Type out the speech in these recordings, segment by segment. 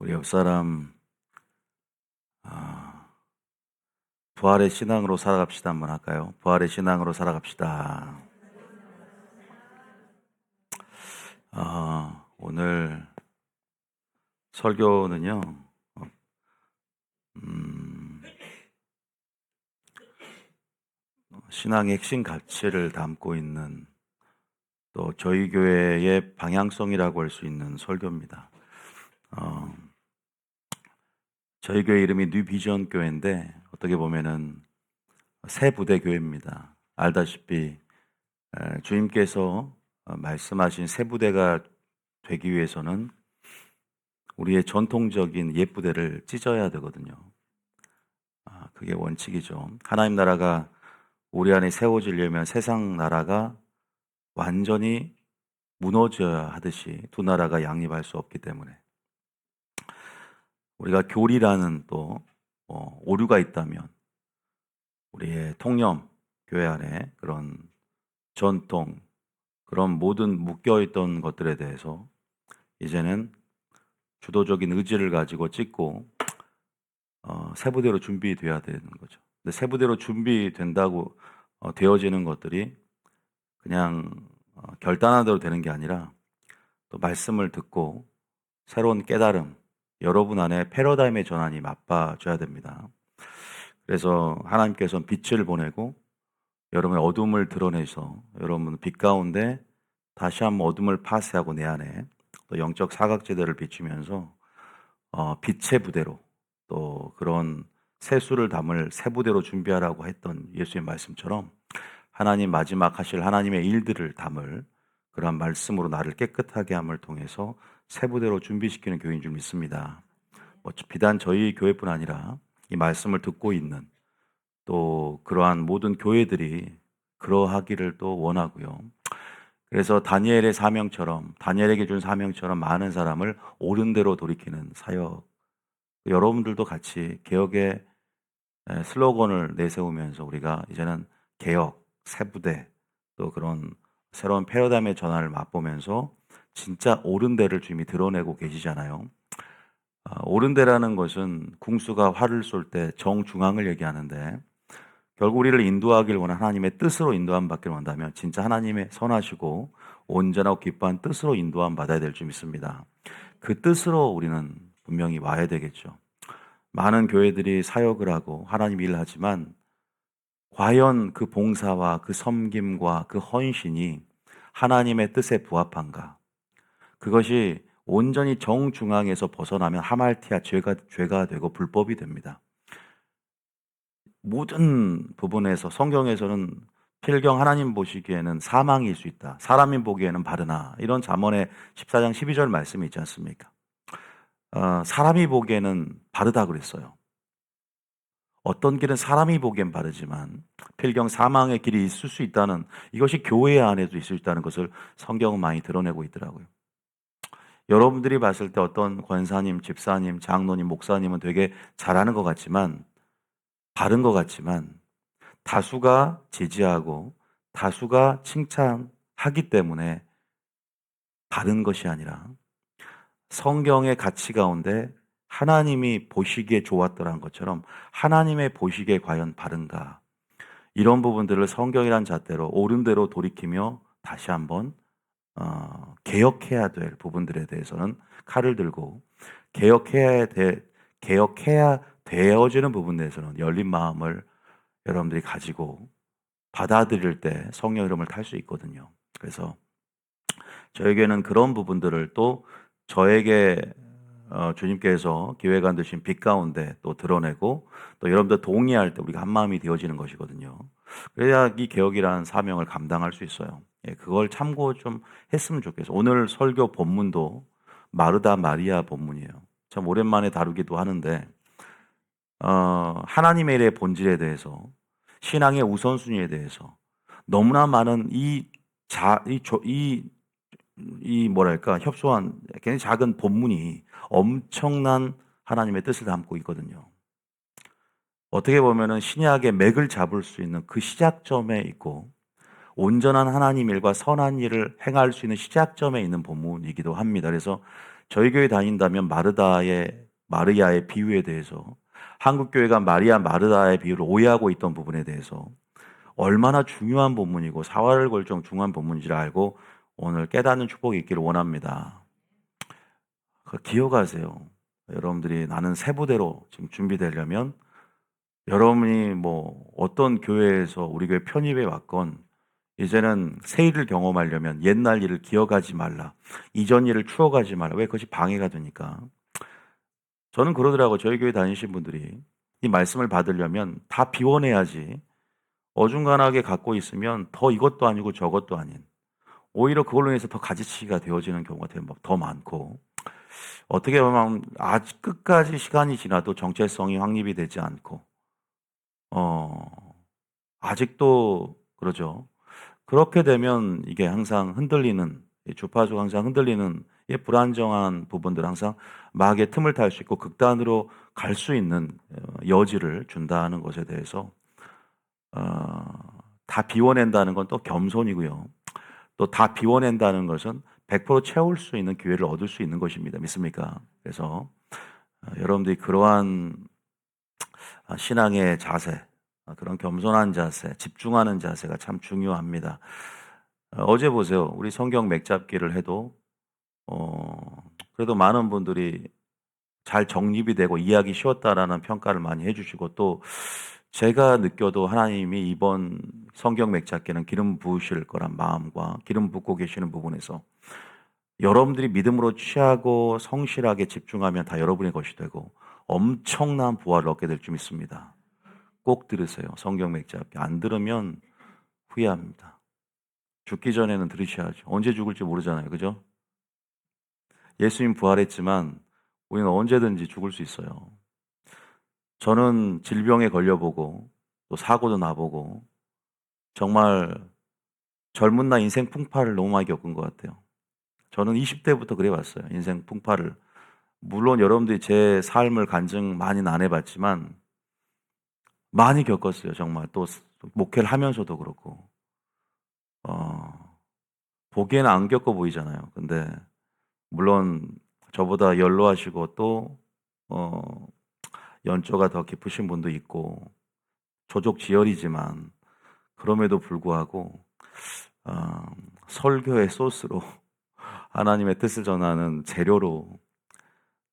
우리 옆 사람 부활의 신앙으로 살아갑시다 한번 할까요? 부활의 신앙으로 살아갑시다. 오늘 설교는요, 음, 신앙의 핵심 가치를 담고 있는 또 저희 교회의 방향성이라고 할 수 있는 설교입니다. 어, 저희 교회 이름이 뉴비전 교회인데 어떻게 보면은 새 부대 교회입니다. 알다시피 주님께서 말씀하신 새 부대가 되기 위해서는 우리의 전통적인 옛 부대를 찢어야 되거든요. 그게 원칙이죠. 하나님 나라가 우리 안에 세워지려면 세상 나라가 완전히 무너져야 하듯이 두 나라가 양립할 수 없기 때문에 우리가 교리라는 또 오류가 있다면 우리의 통념, 교회 안에 그런 전통, 그런 모든 묶여있던 것들에 대해서 이제는 주도적인 의지를 가지고 찢고 세부대로 준비돼야 되는 거죠. 근데 세부대로 준비된다고 되어지는 것들이 그냥 결단한 대로 되는 게 아니라 또 말씀을 듣고 새로운 깨달음, 여러분 안에 패러다임의 전환이 맛봐줘야 됩니다. 그래서 하나님께서는 빛을 보내고 여러분의 어둠을 드러내서 여러분 빛 가운데 다시 한번 어둠을 파쇄하고 내 안에 또 영적 사각지대를 비추면서 빛의 부대로 또 그런 세수를 담을 새 부대로 준비하라고 했던 예수의 말씀처럼 하나님 마지막 하실 하나님의 일들을 담을 그러한 말씀으로 나를 깨끗하게 함을 통해서 새 부대로 준비시키는 교회인 줄 믿습니다. 비단 저희 교회뿐 아니라 이 말씀을 듣고 있는 또 그러한 모든 교회들이 그러하기를 또 원하고요. 그래서 다니엘의 사명처럼 다니엘에게 준 사명처럼 많은 사람을 옳은 대로 돌이키는 사역, 여러분들도 같이 개혁의 슬로건을 내세우면서 우리가 이제는 개혁, 새부대 또 그런 새로운 패러다임의 전환을 맛보면서 진짜 옳은 대를 주님이 드러내고 계시잖아요. 옳은 대라는 것은 궁수가 활을 쏠 때 정중앙을 얘기하는데 결국 우리를 인도하길 원한 하나님의 뜻으로 인도함 받기를 원한다면 진짜 하나님의 선하시고 온전하고 기뻐한 뜻으로 인도함 받아야 될 줄 믿습니다. 그 뜻으로 우리는 분명히 와야 되겠죠. 많은 교회들이 사역을 하고 하나님 일을 하지만 과연 그 봉사와 그 섬김과 그 헌신이 하나님의 뜻에 부합한가? 그것이 온전히 정중앙에서 벗어나면 하말티아 죄가 되고 불법이 됩니다. 모든 부분에서 성경에서는 필경 하나님 보시기에는 사망일 수 있다. 사람이 보기에는 바르나. 이런 잠언의 14장 12절 말씀이 있지 않습니까? 사람이 보기에는 바르다 그랬어요. 어떤 길은 사람이 보기엔 바르지만 필경 사망의 길이 있을 수 있다는, 이것이 교회 안에도 있을 수 있다는 것을 성경은 많이 드러내고 있더라고요. 여러분들이 봤을 때 어떤 권사님, 집사님, 장로님, 목사님은 되게 잘하는 것 같지만, 바른 것 같지만 다수가 지지하고 다수가 칭찬하기 때문에 바른 것이 아니라 성경의 가치 가운데 하나님이 보시기에 좋았더란 것처럼 하나님의 보시기에 과연 바른가, 이런 부분들을 성경이란 잣대로 옳은 대로 돌이키며 다시 한번 개혁해야 될 부분들에 대해서는 칼을 들고 개혁해야 되어지는 부분에 대해서는 열린 마음을 여러분들이 가지고 받아들일 때 성령 이름을 탈 수 있거든요. 그래서 저에게는 그런 부분들을 또 저에게 주님께서 기획안 두신 빛 가운데 또 드러내고 또 여러분들 동의할 때 우리가 한 마음이 되어지는 것이거든요. 그래야 이 개혁이라는 사명을 감당할 수 있어요. 예, 그걸 참고 좀 했으면 좋겠어요. 오늘 설교 본문도 마르다 마리아 본문이에요. 참 오랜만에 다루기도 하는데 하나님의 일의 본질에 대해서, 신앙의 우선순위에 대해서 너무나 많은 뭐랄까, 협소한 굉장히 작은 본문이 엄청난 하나님의 뜻을 담고 있거든요. 어떻게 보면은 신약의 맥을 잡을 수 있는 그 시작점에 있고 온전한 하나님 일과 선한 일을 행할 수 있는 시작점에 있는 본문이기도 합니다. 그래서 저희 교회 다닌다면 마리아의 비유에 대해서 한국 교회가 마리아 마르다의 비유를 오해하고 있던 부분에 대해서 얼마나 중요한 본문이고 사활을 걸 정도로 중요한 본문인지를 알고 오늘 깨닫는 축복이 있기를 원합니다. 기억하세요. 여러분들이 나는 세부대로 지금 준비되려면 여러분이 뭐 어떤 교회에서 우리 교회 편입해 왔건 이제는 새 일을 경험하려면 옛날 일을 기억하지 말라. 이전 일을 추억하지 말라. 왜? 그것이 방해가 되니까. 저는 그러더라고요. 저희 교회 다니신 분들이 이 말씀을 받으려면 다 비워내야지 어중간하게 갖고 있으면 더 이것도 아니고 저것도 아닌 오히려 그걸로 인해서 더 가지치기가 되어지는 경우가 더 많고 어떻게 보면 아직 끝까지 시간이 지나도 정체성이 확립이 되지 않고 아직도 그러죠. 그렇게 되면 이게 항상 흔들리는 주파수가 항상 흔들리는 이 불안정한 부분들 항상 마귀의 틈을 탈 수 있고 극단으로 갈 수 있는 여지를 준다는 것에 대해서 다 비워낸다는 건 또 겸손이고요. 또 다 비워낸다는 것은 100% 채울 수 있는 기회를 얻을 수 있는 것입니다. 믿습니까? 그래서 여러분들이 그러한 신앙의 자세, 그런 겸손한 자세, 집중하는 자세가 참 중요합니다. 어제 보세요. 우리 성경 맥잡기를 해도 그래도 많은 분들이 잘 정립이 되고 이해하기 쉬웠다라는 평가를 많이 해주시고 또 제가 느껴도 하나님이 이번 성경 맥잡기는 기름 부으실 거란 마음과 기름 붓고 계시는 부분에서 여러분들이 믿음으로 취하고 성실하게 집중하면 다 여러분의 것이 되고 엄청난 부활을 얻게 될 줄 믿습니다. 꼭 들으세요. 성경 맥잡기. 안 들으면 후회합니다. 죽기 전에는 들으셔야죠. 언제 죽을지 모르잖아요. 그죠? 예수님 부활했지만 우리는 언제든지 죽을 수 있어요. 저는 질병에 걸려보고 또 사고도 나보고 정말 젊은 날 인생 풍파를 너무 많이 겪은 것 같아요. 저는 20대부터 그래 왔어요. 인생 풍파를. 물론 여러분들이 제 삶을 간증 많이는 안 해봤지만 많이 겪었어요. 정말 또 목회를 하면서도 그렇고 보기에는 안 겪어 보이잖아요. 근데 물론 저보다 연로하시고 또 연조가 더 깊으신 분도 있고 조족지열이지만 그럼에도 불구하고 설교의 소스로 하나님의 뜻을 전하는 재료로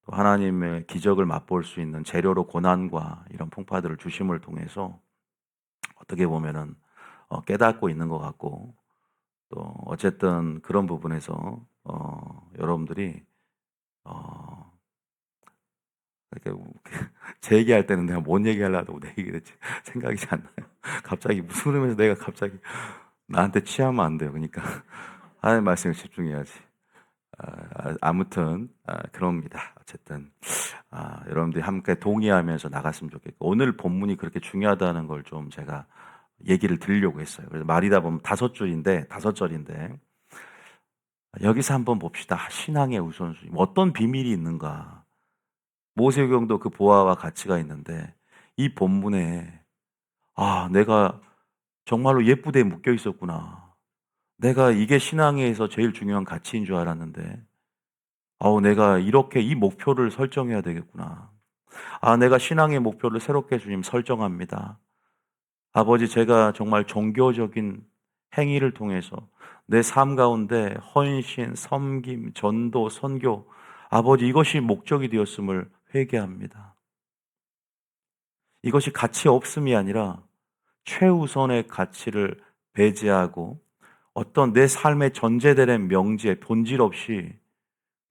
또 하나님의 기적을 맛볼 수 있는 재료로 고난과 이런 풍파들을 주심을 통해서 어떻게 보면은 깨닫고 있는 것 같고 또 어쨌든 그런 부분에서 여러분들이 이렇게 제 얘기할 때는 내가 뭔 얘기하려고 내 얘기를 생각이 잘 안 나요. 갑자기 무슨 흐름에서 내가 갑자기 나한테 취하면 안 돼요. 그러니까 하나님 말씀에 집중해야지. 아무튼 그럽니다. 어쨌든 여러분들이 함께 동의하면서 나갔으면 좋겠고 오늘 본문이 그렇게 중요하다는 걸 좀 제가 얘기를 드리려고 했어요. 그래서 말이다 보면 5절인데 여기서 한번 봅시다. 신앙의 우선순위. 어떤 비밀이 있는가. 모세경도 그 보아와 가치가 있는데 이 본문에 내가 정말로 예쁘게 묶여 있었구나. 내가 이게 신앙에서 제일 중요한 가치인 줄 알았는데 내가 이렇게 이 목표를 설정해야 되겠구나. 내가 신앙의 목표를 새롭게 주님 설정합니다. 아버지, 제가 정말 종교적인 행위를 통해서 내 삶 가운데 헌신, 섬김, 전도, 선교, 아버지 이것이 목적이 되었음을 회개합니다. 이것이 가치 없음이 아니라 최우선의 가치를 배제하고 어떤 내 삶의 전제되는 명제, 본질 없이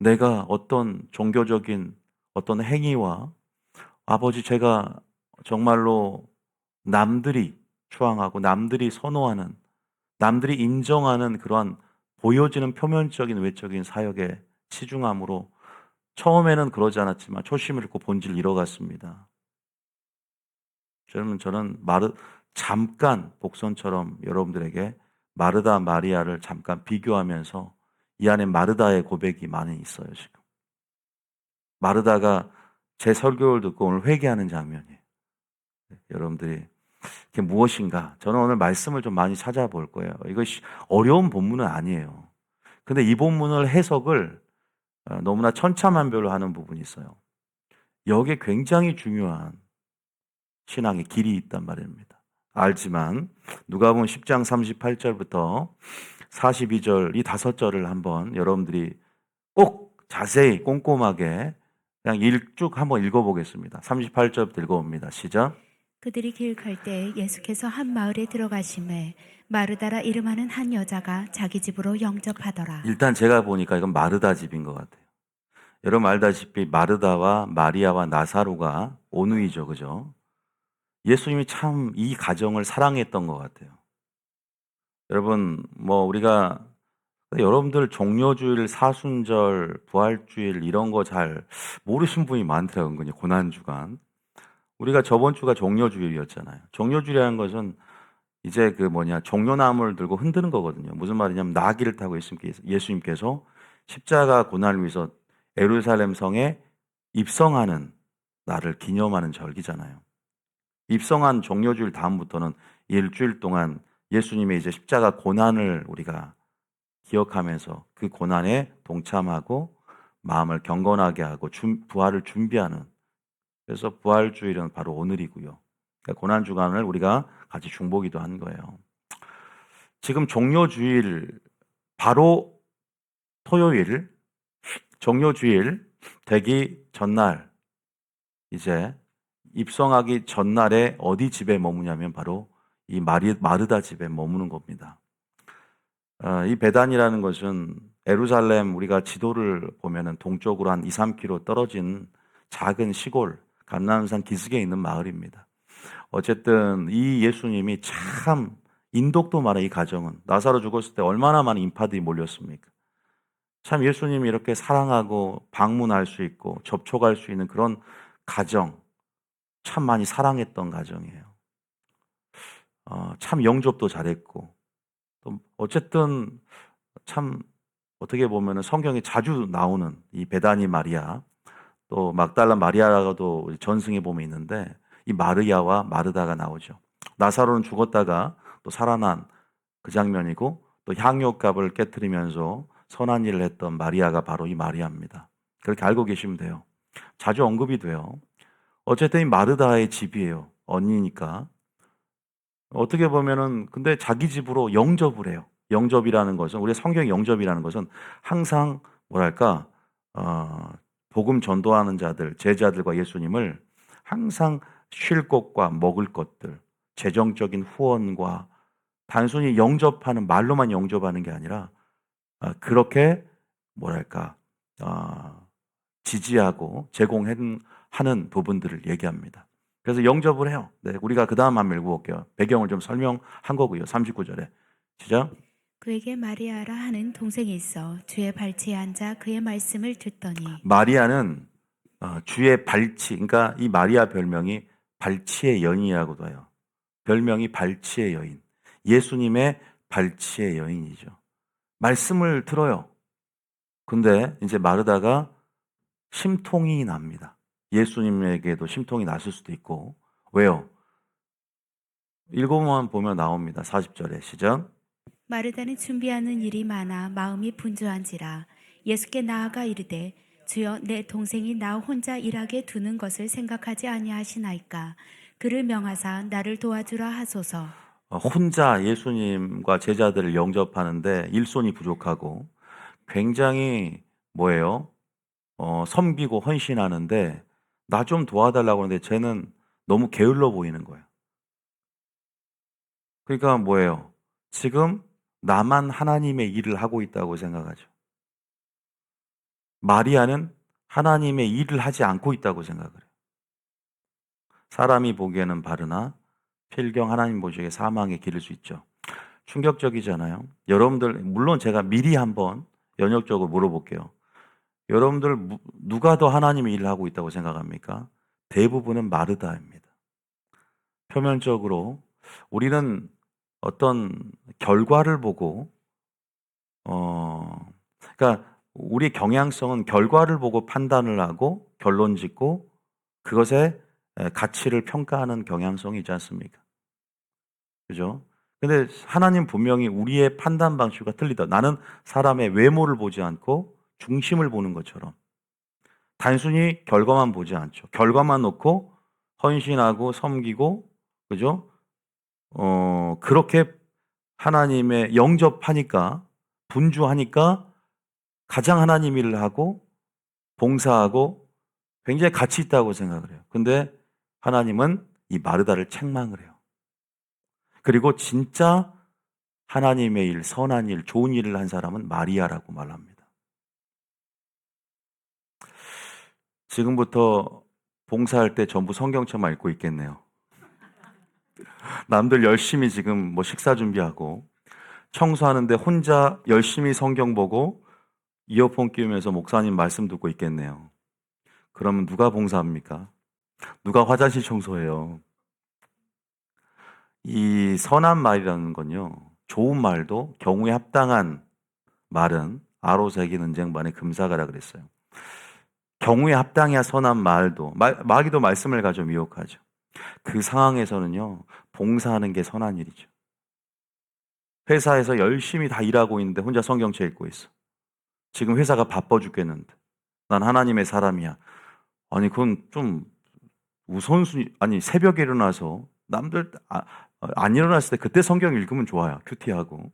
내가 어떤 종교적인 어떤 행위와 아버지 제가 정말로 남들이 추앙하고 남들이 선호하는 남들이 인정하는 그러한 보여지는 표면적인 외적인 사역에 치중함으로 처음에는 그러지 않았지만 초심을 잃고 본질을 잃어갔습니다. 저는 잠깐 복선처럼 여러분들에게 마르다 마리아를 잠깐 비교하면서 이 안에 마르다의 고백이 많이 있어요. 지금 마르다가 제 설교를 듣고 오늘 회개하는 장면이에요. 여러분들이 이게 무엇인가? 저는 오늘 말씀을 좀 많이 찾아볼 거예요. 이것이 어려운 본문은 아니에요. 근데 이 본문을 해석을 너무나 천차만별로 하는 부분이 있어요. 여기에 굉장히 중요한 신앙의 길이 있단 말입니다. 알지만 누가복음 10장 38절부터 42절 이 5절을 한번 여러분들이 꼭 자세히 꼼꼼하게 그냥 쭉 한번 읽어보겠습니다. 38절부터 읽어봅니다. 시작. 그들이 길 갈 때 예수께서 한 마을에 들어가심에 마르다라 이름하는 한 여자가 자기 집으로 영접하더라. 일단 제가 보니까 이건 마르다 집인 것 같아요. 여러분 알다시피 마르다와 마리아와 나사로가 오누이죠, 그죠? 예수님이 참 이 가정을 사랑했던 것 같아요. 여러분, 우리가 여러분들 종료주일, 사순절, 부활주일 이런 거 잘 모르신 분이 많더라고요, 은근히 고난주간. 우리가 저번 주가 종료주일이었잖아요. 종료주일이라는 것은 이제 종려나무를 들고 흔드는 거거든요. 무슨 말이냐면 나귀를 타고 예수님께서 십자가 고난을 위해서 예루살렘 성에 입성하는 날을 기념하는 절기잖아요. 입성한 종료주일 다음부터는 일주일 동안 예수님의 이제 십자가 고난을 우리가 기억하면서 그 고난에 동참하고 마음을 경건하게 하고 부활을 준비하는, 그래서 부활주일은 바로 오늘이고요. 그러니까 고난주간을 우리가 같이 중보기도 한 거예요. 지금 종료주일 바로 토요일 종료주일 되기 전날, 이제 입성하기 전날에 어디 집에 머무냐면 바로 이 마르다 집에 머무는 겁니다. 이 베단이라는 것은 예루살렘 우리가 지도를 보면은 동쪽으로 한 2, 3km 떨어진 작은 시골 감람산 기슭에 있는 마을입니다. 어쨌든 이 예수님이 참 인독도 많아. 이 가정은 나사로 죽었을 때 얼마나 많은 인파들이 몰렸습니까? 참 예수님이 이렇게 사랑하고 방문할 수 있고 접촉할 수 있는 그런 가정, 참 많이 사랑했던 가정이에요. 참 영접도 잘했고, 또 어쨌든 참 어떻게 보면 성경에 자주 나오는 이 베다니 마리아, 또 막달라 마리아라고도 전승에 보면 있는데 이 마르야와 마르다가 나오죠. 나사로는 죽었다가 또 살아난 그 장면이고, 또 향유값을 깨뜨리면서 선한 일을 했던 마리아가 바로 이 마리아입니다. 그렇게 알고 계시면 돼요. 자주 언급이 돼요. 어쨌든 이 마르다의 집이에요. 언니니까. 어떻게 보면은 근데 자기 집으로 영접을 해요. 영접이라는 것은, 우리 성경 영접이라는 것은 항상 뭐랄까 복음 전도하는 자들, 제자들과 예수님을 항상 쉴 곳과 먹을 것들, 재정적인 후원과 단순히 영접하는, 말로만 영접하는 게 아니라 그렇게 뭐랄까 지지하고 제공하는 부분들을 얘기합니다. 그래서 영접을 해요. 네, 우리가 그 다음 한번 읽어볼게요. 배경을 좀 설명한 거고요. 39절에 시작. 그에게 마리아라 하는 동생이 있어 주의 발치에 앉아 그의 말씀을 듣더니. 마리아는 주의 발치, 그러니까 이 마리아 별명이 발치의 여인이라고도 해요. 별명이 발치의 여인, 예수님의 발치의 여인이죠. 말씀을 들어요. 근데 이제 마르다가 심통이 납니다. 예수님에게도 심통이 났을 수도 있고. 왜요? 읽어보면 보면 나옵니다. 40절에 시작. 마르다는 준비하는 일이 많아 마음이 분주한지라 예수께 나아가 이르되 주여 내 동생이 나 혼자 일하게 두는 것을 생각하지 아니하시나이까 그를 명하사 나를 도와주라 하소서. 혼자 예수님과 제자들을 영접하는데 일손이 부족하고 굉장히 뭐예요? 섬기고 헌신하는데 나 좀 도와달라고 하는데 쟤는 너무 게을러 보이는 거예요. 그러니까 뭐예요? 지금 나만 하나님의 일을 하고 있다고 생각하죠. 마리아는 하나님의 일을 하지 않고 있다고 생각을 해요. 사람이 보기에는 바르나 필경 하나님 보시기에 사망에 기를 수 있죠. 충격적이잖아요. 여러분들, 물론 제가 미리 한번 연역적으로 물어볼게요. 여러분들 누가 더 하나님의 일을 하고 있다고 생각합니까? 대부분은 마르다입니다. 표면적으로 우리는 어떤 결과를 보고 그러니까 우리 경향성은 결과를 보고 판단을 하고 결론 짓고 그것의 가치를 평가하는 경향성이 있지 않습니까? 그죠? 근데 하나님 분명히 우리의 판단 방식과 틀리다. 나는 사람의 외모를 보지 않고 중심을 보는 것처럼 단순히 결과만 보지 않죠. 결과만 놓고 헌신하고 섬기고, 그죠? 그렇게 하나님의 영접하니까, 분주하니까 가장 하나님 일을 하고 봉사하고 굉장히 가치 있다고 생각을 해요. 근데 하나님은 이 마르다를 책망을 해요. 그리고 진짜 하나님의 일, 선한 일, 좋은 일을 한 사람은 마리아라고 말합니다. 지금부터 봉사할 때 전부 성경책만 읽고 있겠네요. 남들 열심히 지금 뭐 식사 준비하고 청소하는데 혼자 열심히 성경 보고 이어폰 끼우면서 목사님 말씀 듣고 있겠네요. 그러면 누가 봉사합니까? 누가 화장실 청소해요? 이 선한 말이라는 건요, 좋은 말도 경우에 합당한 말은 아로새긴 은쟁반의 금사가라 그랬어요. 경우에 합당해야 선한 말도, 마귀도 말씀을 가져 미혹하죠. 그 상황에서는요, 봉사하는 게 선한 일이죠. 회사에서 열심히 다 일하고 있는데 혼자 성경책 읽고 있어. 지금 회사가 바빠 죽겠는데 난 하나님의 사람이야. 아니 그건 좀 우선순위. 아니 새벽에 일어나서 남들 안 일어났을 때 그때 성경 읽으면 좋아요. 큐티하고.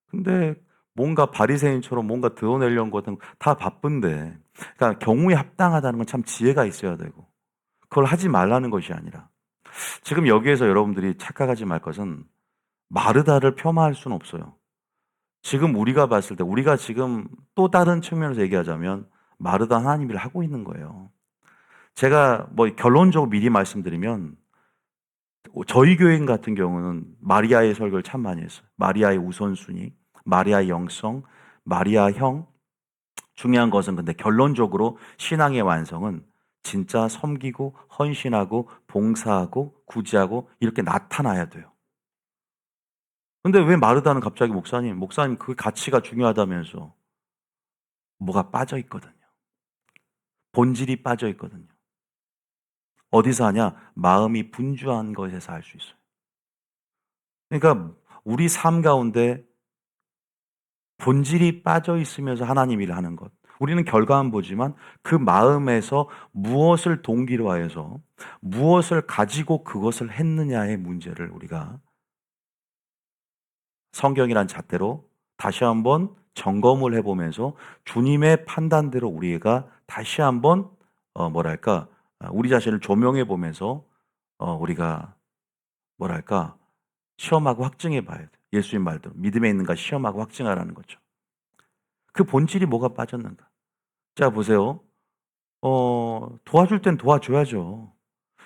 근데 뭔가 바리새인처럼 뭔가 드러내려는 것은 다 바쁜데, 그러니까 경우에 합당하다는 건 참 지혜가 있어야 되고 그걸 하지 말라는 것이 아니라, 지금 여기에서 여러분들이 착각하지 말 것은 마르다를 폄하할 수는 없어요. 지금 우리가 봤을 때, 우리가 지금 또 다른 측면에서 얘기하자면 마르다 하나님 일을 하고 있는 거예요. 제가 뭐 결론적으로 미리 말씀드리면, 저희 교인 같은 경우는 마리아의 설교를 참 많이 했어요. 마리아의 우선순위, 마리아의 영성, 마리아형. 중요한 것은 근데 결론적으로 신앙의 완성은 진짜 섬기고 헌신하고 봉사하고 구제하고 이렇게 나타나야 돼요. 근데 왜 마르다는 갑자기 목사님 그 가치가 중요하다면서? 뭐가 빠져 있거든요. 본질이 빠져 있거든요. 어디서 하냐? 마음이 분주한 것에서 할 수 있어요. 그러니까 우리 삶 가운데 본질이 빠져 있으면서 하나님 일을 하는 것. 우리는 결과만 보지만 그 마음에서 무엇을 동기로 하여서 무엇을 가지고 그것을 했느냐의 문제를 우리가 성경이란 잣대로 다시 한번 점검을 해보면서 주님의 판단대로 우리가 다시 한번 우리 자신을 조명해 보면서 우리가 시험하고 확증해 봐야 돼. 예수님 말대로 믿음에 있는가 시험하고 확증하라는 거죠. 그 본질이 뭐가 빠졌는가? 자 보세요. 도와줄 땐 도와줘야죠.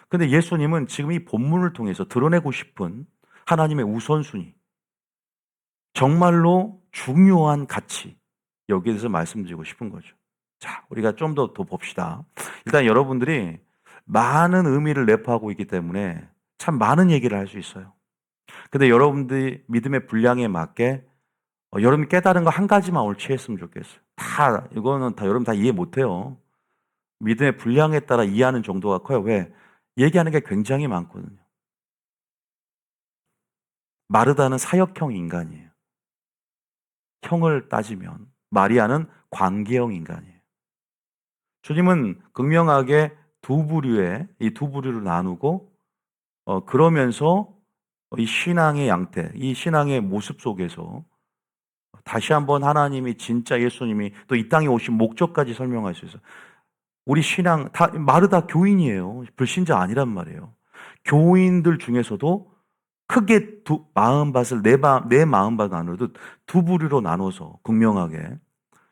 근데 예수님은 지금 이 본문을 통해서 드러내고 싶은 하나님의 우선순위, 정말로 중요한 가치, 여기에 대해서 말씀드리고 싶은 거죠. 자, 우리가 좀 더 봅시다. 일단 여러분들이 많은 의미를 내포하고 있기 때문에 참 많은 얘기를 할 수 있어요. 근데 여러분들이 믿음의 분량에 맞게 여러분 깨달은 거 한 가지만 오늘 취했으면 좋겠어요. 이거는 여러분 다 이해 못해요. 믿음의 분량에 따라 이해하는 정도가 커요. 왜? 얘기하는 게 굉장히 많거든요. 마르다는 사역형 인간이에요. 형을 따지면 마리아는 관계형 인간이에요. 주님은 극명하게 이 두 부류를 나누고 그러면서 이 신앙의 양태, 이 신앙의 모습 속에서 다시 한번 하나님이 진짜 예수님이 또 이 땅에 오신 목적까지 설명할 수 있어요. 우리 신앙 다 마르다 교인이에요. 불신자 아니란 말이에요. 교인들 중에서도 크게 내 마음밭 나누듯 두 부류로 나눠서 극명하게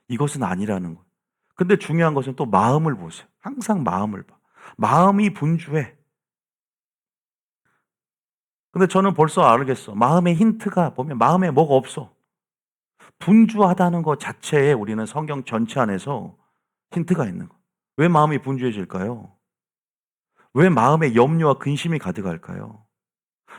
이것은 아니라는 거예요. 근데 중요한 것은 또 마음을 보세요. 항상 마음을 봐. 마음이 분주해. 근데 저는 벌써 알겠어. 마음의 힌트가 보면 마음에 뭐가 없어. 분주하다는 것 자체에 우리는 성경 전체 안에서 힌트가 있는 거예요. 왜 마음이 분주해질까요? 왜 마음에 염려와 근심이 가득할까요?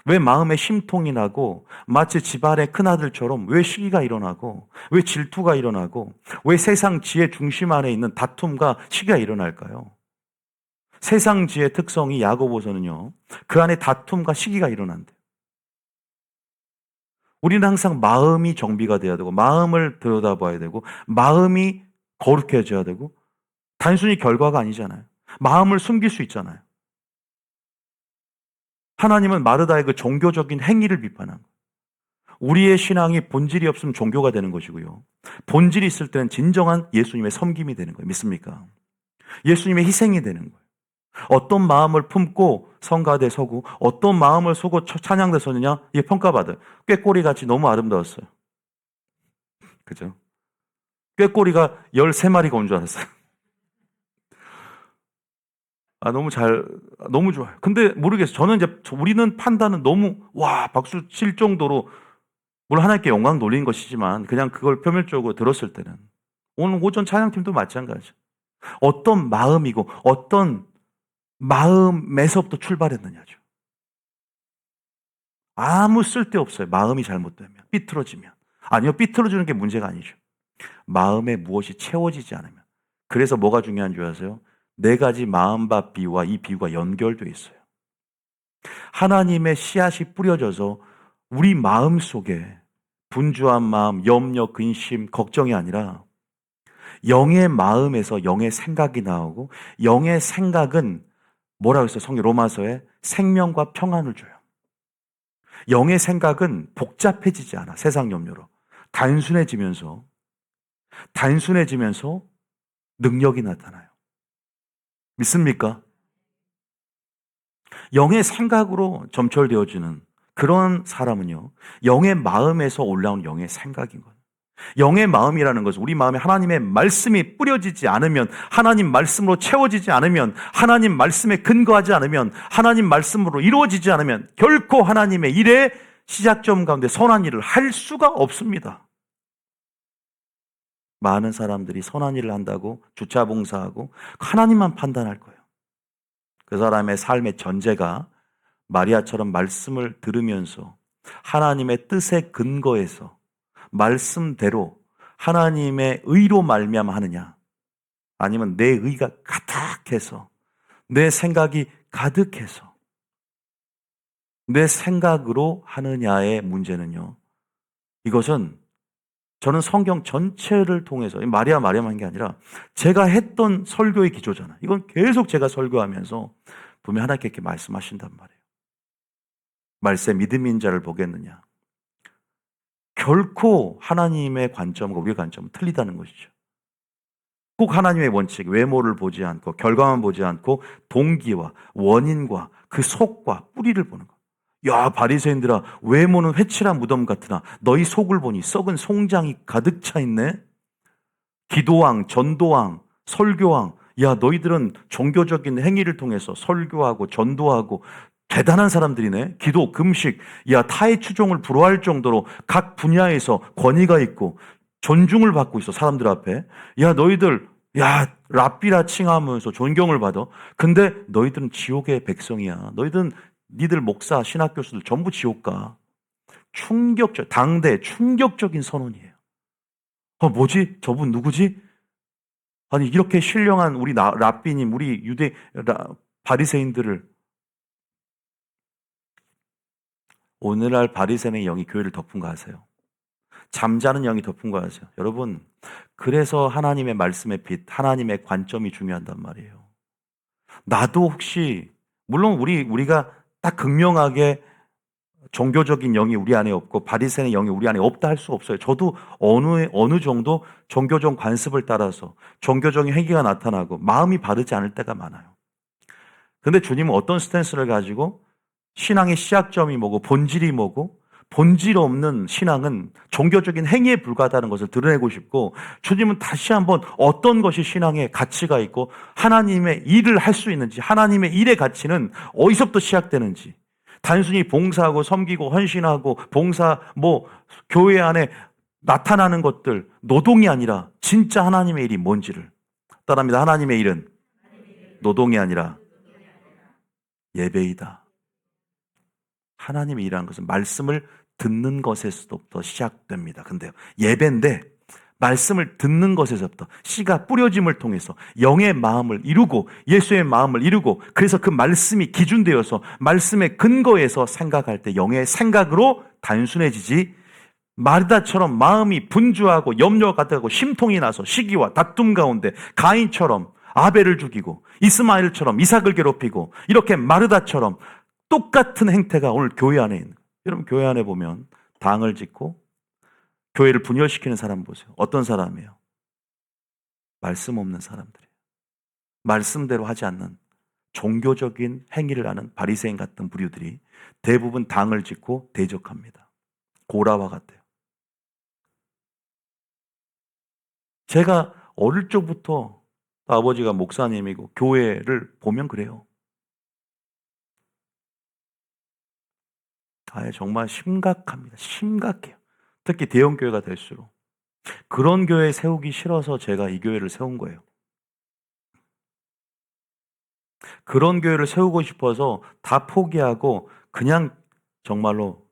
왜 마음에 심통이 나고 마치 집안의 큰아들처럼 왜 시기가 일어나고 왜 질투가 일어나고 왜 세상 지혜 중심 안에 있는 다툼과 시기가 일어날까요? 세상 지혜 특성이 야고보서는요, 그 안에 다툼과 시기가 일어난대요. 우리는 항상 마음이 정비가 돼야 되고 마음을 들여다봐야 되고 마음이 거룩해져야 되고 단순히 결과가 아니잖아요. 마음을 숨길 수 있잖아요. 하나님은 마르다의 그 종교적인 행위를 비판한 거예요. 우리의 신앙이 본질이 없으면 종교가 되는 것이고요. 본질이 있을 때는 진정한 예수님의 섬김이 되는 거예요. 믿습니까? 예수님의 희생이 되는 거예요. 어떤 마음을 품고 성가대 서고 어떤 마음을 쓰고 찬양대 서느냐 이게 평가받아요. 꾀꼬리같이 너무 아름다웠어요. 그죠? 꾀꼬리가 13마리가 온 줄 알았어요. 너무 좋아요. 근데 모르겠어요. 저는 이제 우리는 판단은 너무 박수 칠 정도로 물론 하나님께 영광 돌리는 것이지만 그냥 그걸 표면적으로 들었을 때는 오늘 오전 찬양팀도 마찬가지죠. 어떤 마음이고 어떤 마음에서부터 출발했느냐죠. 아무 쓸데없어요. 마음이 잘못되면 삐뚤어지면. 아니요. 삐뚤어지는 게 문제가 아니죠. 마음에 무엇이 채워지지 않으면. 그래서 뭐가 중요한 줄 아세요? 네 가지 마음밭 비유와 이 비유가 연결되어 있어요. 하나님의 씨앗이 뿌려져서 우리 마음 속에 분주한 마음, 염려, 근심, 걱정이 아니라 영의 마음에서 영의 생각이 나오고 영의 생각은 뭐라고 했어요? 성경 로마서에 생명과 평안을 줘요. 영의 생각은 복잡해지지 않아. 세상 염려로. 단순해지면서 능력이 나타나요. 믿습니까? 영의 생각으로 점철되어지는 그런 사람은요, 영의 마음에서 올라온 영의 생각인 거예요. 영의 마음이라는 것은 우리 마음에 하나님의 말씀이 뿌려지지 않으면, 하나님 말씀으로 채워지지 않으면, 하나님 말씀에 근거하지 않으면, 하나님 말씀으로 이루어지지 않으면 결코 하나님의 일의 시작점 가운데 선한 일을 할 수가 없습니다. 많은 사람들이 선한 일을 한다고 주차 봉사하고 하나님만 판단할 거예요. 그 사람의 삶의 전제가 마리아처럼 말씀을 들으면서 하나님의 뜻에 근거해서 말씀대로 하나님의 의로 말미암아 하느냐, 아니면 내 의가 가득해서 내 생각이 가득해서 내 생각으로 하느냐의 문제는요, 이것은 저는 성경 전체를 통해서 마리아만 한 게 아니라 제가 했던 설교의 기조잖아요. 이건 계속 제가 설교하면서 분명히 하나님께 이렇게 말씀하신단 말이에요. 말세 믿음인 자를 보겠느냐. 결코 하나님의 관점과 우리의 관점은 틀리다는 것이죠. 꼭 하나님의 원칙, 외모를 보지 않고 결과만 보지 않고 동기와 원인과 그 속과 뿌리를 보는 것. 야, 바리새인들아, 외모는 회칠한 무덤 같으나 너희 속을 보니 썩은 송장이 가득 차 있네. 기도왕, 전도왕, 설교왕, 야, 너희들은 종교적인 행위를 통해서 설교하고 전도하고 대단한 사람들이네. 기도, 금식, 야, 타의 추종을 불허할 정도로 각 분야에서 권위가 있고 존중을 받고 있어, 사람들 앞에. 야, 너희들, 야, 랍비라 칭하면서 존경을 받아. 근데 너희들은 지옥의 백성이야. 니들 목사, 신학 교수들 전부 지옥 가. 당대 충격적인 선언이에요. 뭐지? 저분 누구지? 아니, 이렇게 신령한 우리 랍비님, 우리 바리새인들을, 오늘날 바리새인의 영이 교회를 덮은 거 아세요? 잠자는 영이 덮은 거 아세요? 여러분, 그래서 하나님의 말씀의 빛, 하나님의 관점이 중요하단 말이에요. 나도 혹시, 물론 우리가 딱 극명하게 종교적인 영이 우리 안에 없고 바리새인의 영이 우리 안에 없다 할 수 없어요. 저도 어느 정도 종교적 관습을 따라서 종교적인 행위가 나타나고 마음이 바르지 않을 때가 많아요. 그런데 주님은 어떤 스탠스를 가지고 신앙의 시작점이 뭐고 본질이 뭐고, 본질 없는 신앙은 종교적인 행위에 불과하다는 것을 드러내고 싶고, 주님은 다시 한번 어떤 것이 신앙의 가치가 있고 하나님의 일을 할 수 있는지, 하나님의 일의 가치는 어디서부터 시작되는지, 단순히 봉사하고 섬기고 헌신하고 봉사, 교회 안에 나타나는 것들, 노동이 아니라 진짜 하나님의 일이 뭔지를 따라합니다. 하나님의 일은 노동이 아니라 예배이다. 하나님의 일이라는 것은 말씀을 듣는 것에서부터 시작됩니다. 근데 예배인데 말씀을 듣는 것에서부터 씨가 뿌려짐을 통해서 영의 마음을 이루고 예수의 마음을 이루고, 그래서 그 말씀이 기준되어서 말씀의 근거에서 생각할 때 영의 생각으로 단순해지지, 마르다처럼 마음이 분주하고 염려가 가득하고 심통이 나서 시기와 다툼 가운데 가인처럼 아벨을 죽이고 이스마엘처럼 이삭을 괴롭히고 이렇게 마르다처럼 똑같은 행태가 오늘 교회 안에 있는 거예요. 여러분 교회 안에 보면 당을 짓고 교회를 분열시키는 사람 보세요. 어떤 사람이에요? 말씀 없는 사람들이에요. 말씀대로 하지 않는 종교적인 행위를 하는 바리새인 같은 부류들이 대부분 당을 짓고 대적합니다. 고라와 같아요. 제가 어릴 적부터 아버지가 목사님이고 교회를 보면 그래요. 정말 심각합니다. 심각해요. 특히 대형 교회가 될수록. 그런 교회 세우기 싫어서 제가 이 교회를 세운 거예요. 그런 교회를 세우고 싶어서 다 포기하고 그냥 정말로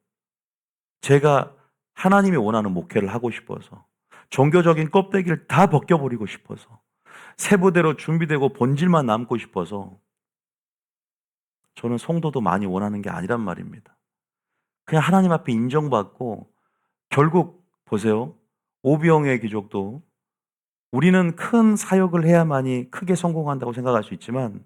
제가 하나님이 원하는 목회를 하고 싶어서 종교적인 껍데기를 다 벗겨버리고 싶어서 세부대로 준비되고 본질만 남고 싶어서 저는 성도도 많이 원하는 게 아니란 말입니다. 그냥 하나님 앞에 인정받고 결국 보세요. 오병이의 기적도 우리는 큰 사역을 해야만이 크게 성공한다고 생각할 수 있지만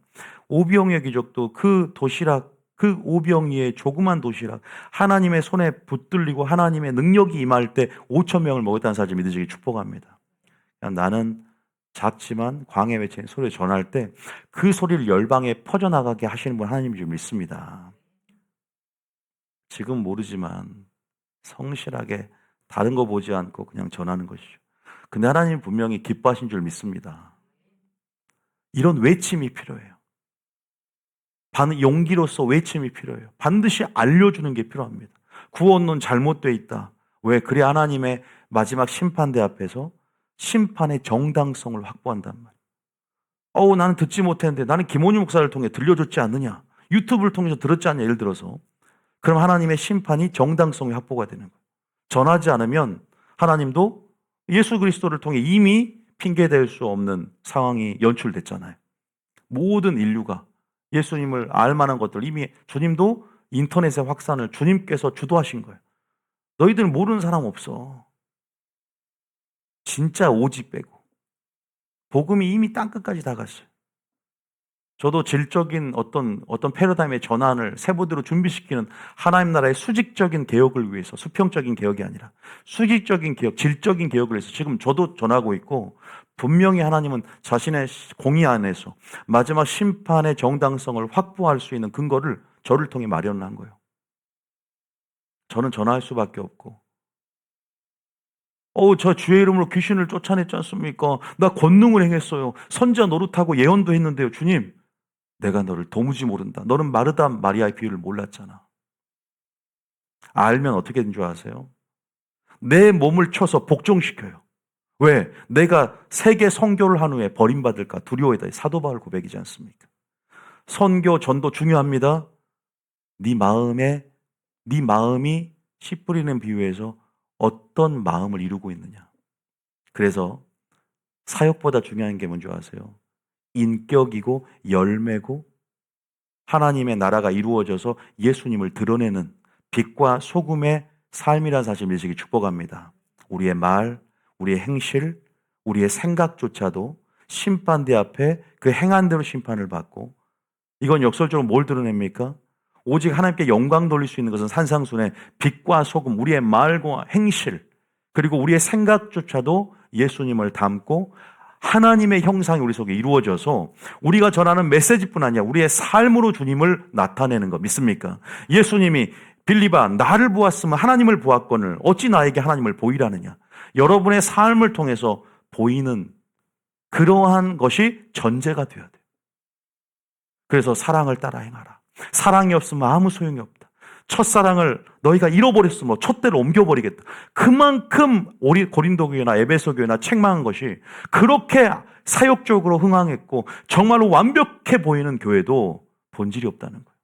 오병이의 기적도 그 도시락, 그 오병이의 조그만 도시락 하나님의 손에 붙들리고 하나님의 능력이 임할 때 5천 명을 먹였다는 사실 믿으시기 축복합니다. 나는 작지만 광해 외치는 소리를 전할 때 그 소리를 열방에 퍼져나가게 하시는 분 하나님인 줄 믿습니다. 지금 모르지만 성실하게 다른 거 보지 않고 그냥 전하는 것이죠. 근데 하나님 분명히 기뻐하신 줄 믿습니다. 이런 외침이 필요해요. 용기로서 외침이 필요해요. 반드시 알려주는 게 필요합니다. 구원론 잘못되어 있다. 왜? 그래 하나님의 마지막 심판대 앞에서 심판의 정당성을 확보한단 말이에요. 나는 듣지 못했는데 나는 김원희 목사를 통해 들려줬지 않느냐. 유튜브를 통해서 들었지 않냐. 예를 들어서. 그럼 하나님의 심판이 정당성이 확보가 되는 거예요. 전하지 않으면 하나님도 예수 그리스도를 통해 이미 핑계댈 수 없는 상황이 연출됐잖아요. 모든 인류가 예수님을 알 만한 것들 이미 주님도 인터넷의 확산을 주님께서 주도하신 거예요. 너희들 모르는 사람 없어. 진짜 오직 빼고. 복음이 이미 땅끝까지 다 갔어요. 저도 질적인 어떤 패러다임의 전환을 세부대로 준비시키는 하나님 나라의 수직적인 개혁을 위해서 수평적인 개혁이 아니라 수직적인 개혁, 질적인 개혁을 위해서 지금 저도 전하고 있고 분명히 하나님은 자신의 공의 안에서 마지막 심판의 정당성을 확보할 수 있는 근거를 저를 통해 마련한 거예요. 저는 전할 수밖에 없고 저 주의 이름으로 귀신을 쫓아냈지 않습니까? 나 권능을 행했어요. 선지자 노릇하고 예언도 했는데요. 주님, 내가 너를 도무지 모른다. 너는 마르다 마리아의 비유를 몰랐잖아. 알면 어떻게 된 줄 아세요? 내 몸을 쳐서 복종시켜요. 왜? 내가 세계 선교를 한 후에 버림받을까 두려워이다. 사도 바울 고백이지 않습니까? 선교, 전도 중요합니다. 네 마음이 씨 뿌리는 비유에서 어떤 마음을 이루고 있느냐. 그래서 사역보다 중요한 게 뭔지 아세요? 인격이고 열매고 하나님의 나라가 이루어져서 예수님을 드러내는 빛과 소금의 삶이라는 사실 믿으시기 축복합니다. 우리의 말, 우리의 행실, 우리의 생각조차도 심판대 앞에 그 행한 대로 심판을 받고 이건 역설적으로 뭘 드러냅니까? 오직 하나님께 영광 돌릴 수 있는 것은 산상순의 빛과 소금, 우리의 말과 행실 그리고 우리의 생각조차도 예수님을 담고 하나님의 형상이 우리 속에 이루어져서 우리가 전하는 메시지뿐 아니라 우리의 삶으로 주님을 나타내는 거 믿습니까? 예수님이 빌립아 나를 보았으면 하나님을 보았거늘 어찌 나에게 하나님을 보이라느냐. 여러분의 삶을 통해서 보이는 그러한 것이 전제가 되어야 돼요. 그래서 사랑을 따라 행하라. 사랑이 없으면 아무 소용이 없다. 첫사랑을 너희가 잃어버렸으면 촛대로 옮겨버리겠다. 그만큼 우리 고린도 교회나 에베소 교회나 책망한 것이 그렇게 사역적으로 흥황했고 정말로 완벽해 보이는 교회도 본질이 없다는 거예요.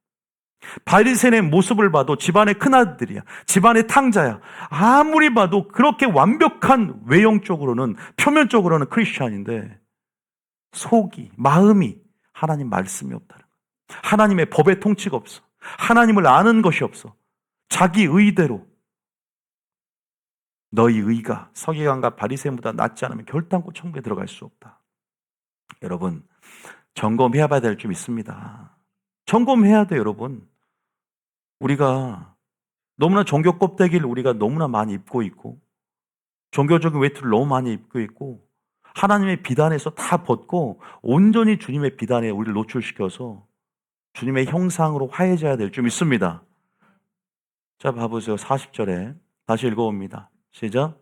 바리새인의 모습을 봐도 집안의 큰아들이야. 집안의 탕자야. 아무리 봐도 그렇게 완벽한 외형적으로는 표면적으로는 크리스찬인데 속이 마음이 하나님 말씀이 없다는 거예요. 하나님의 법의 통치가 없어. 하나님을 아는 것이 없어. 자기 의대로 너희 의가 서기관과 바리새인보다 낫지 않으면 결단코 천국에 들어갈 수 없다. 여러분, 점검해야 봐야 될 점 있습니다. 점검해야 돼요, 여러분. 우리가 너무나 종교 껍데기를 우리가 너무나 많이 입고 있고, 종교적인 외투를 너무 많이 입고 있고, 하나님의 비단에서 다 벗고 온전히 주님의 비단에 우리를 노출시켜서 주님의 형상으로 화해져야 될 점 있습니다. 자, 봐보세요. 40절에 다시 읽어봅니다. 시작.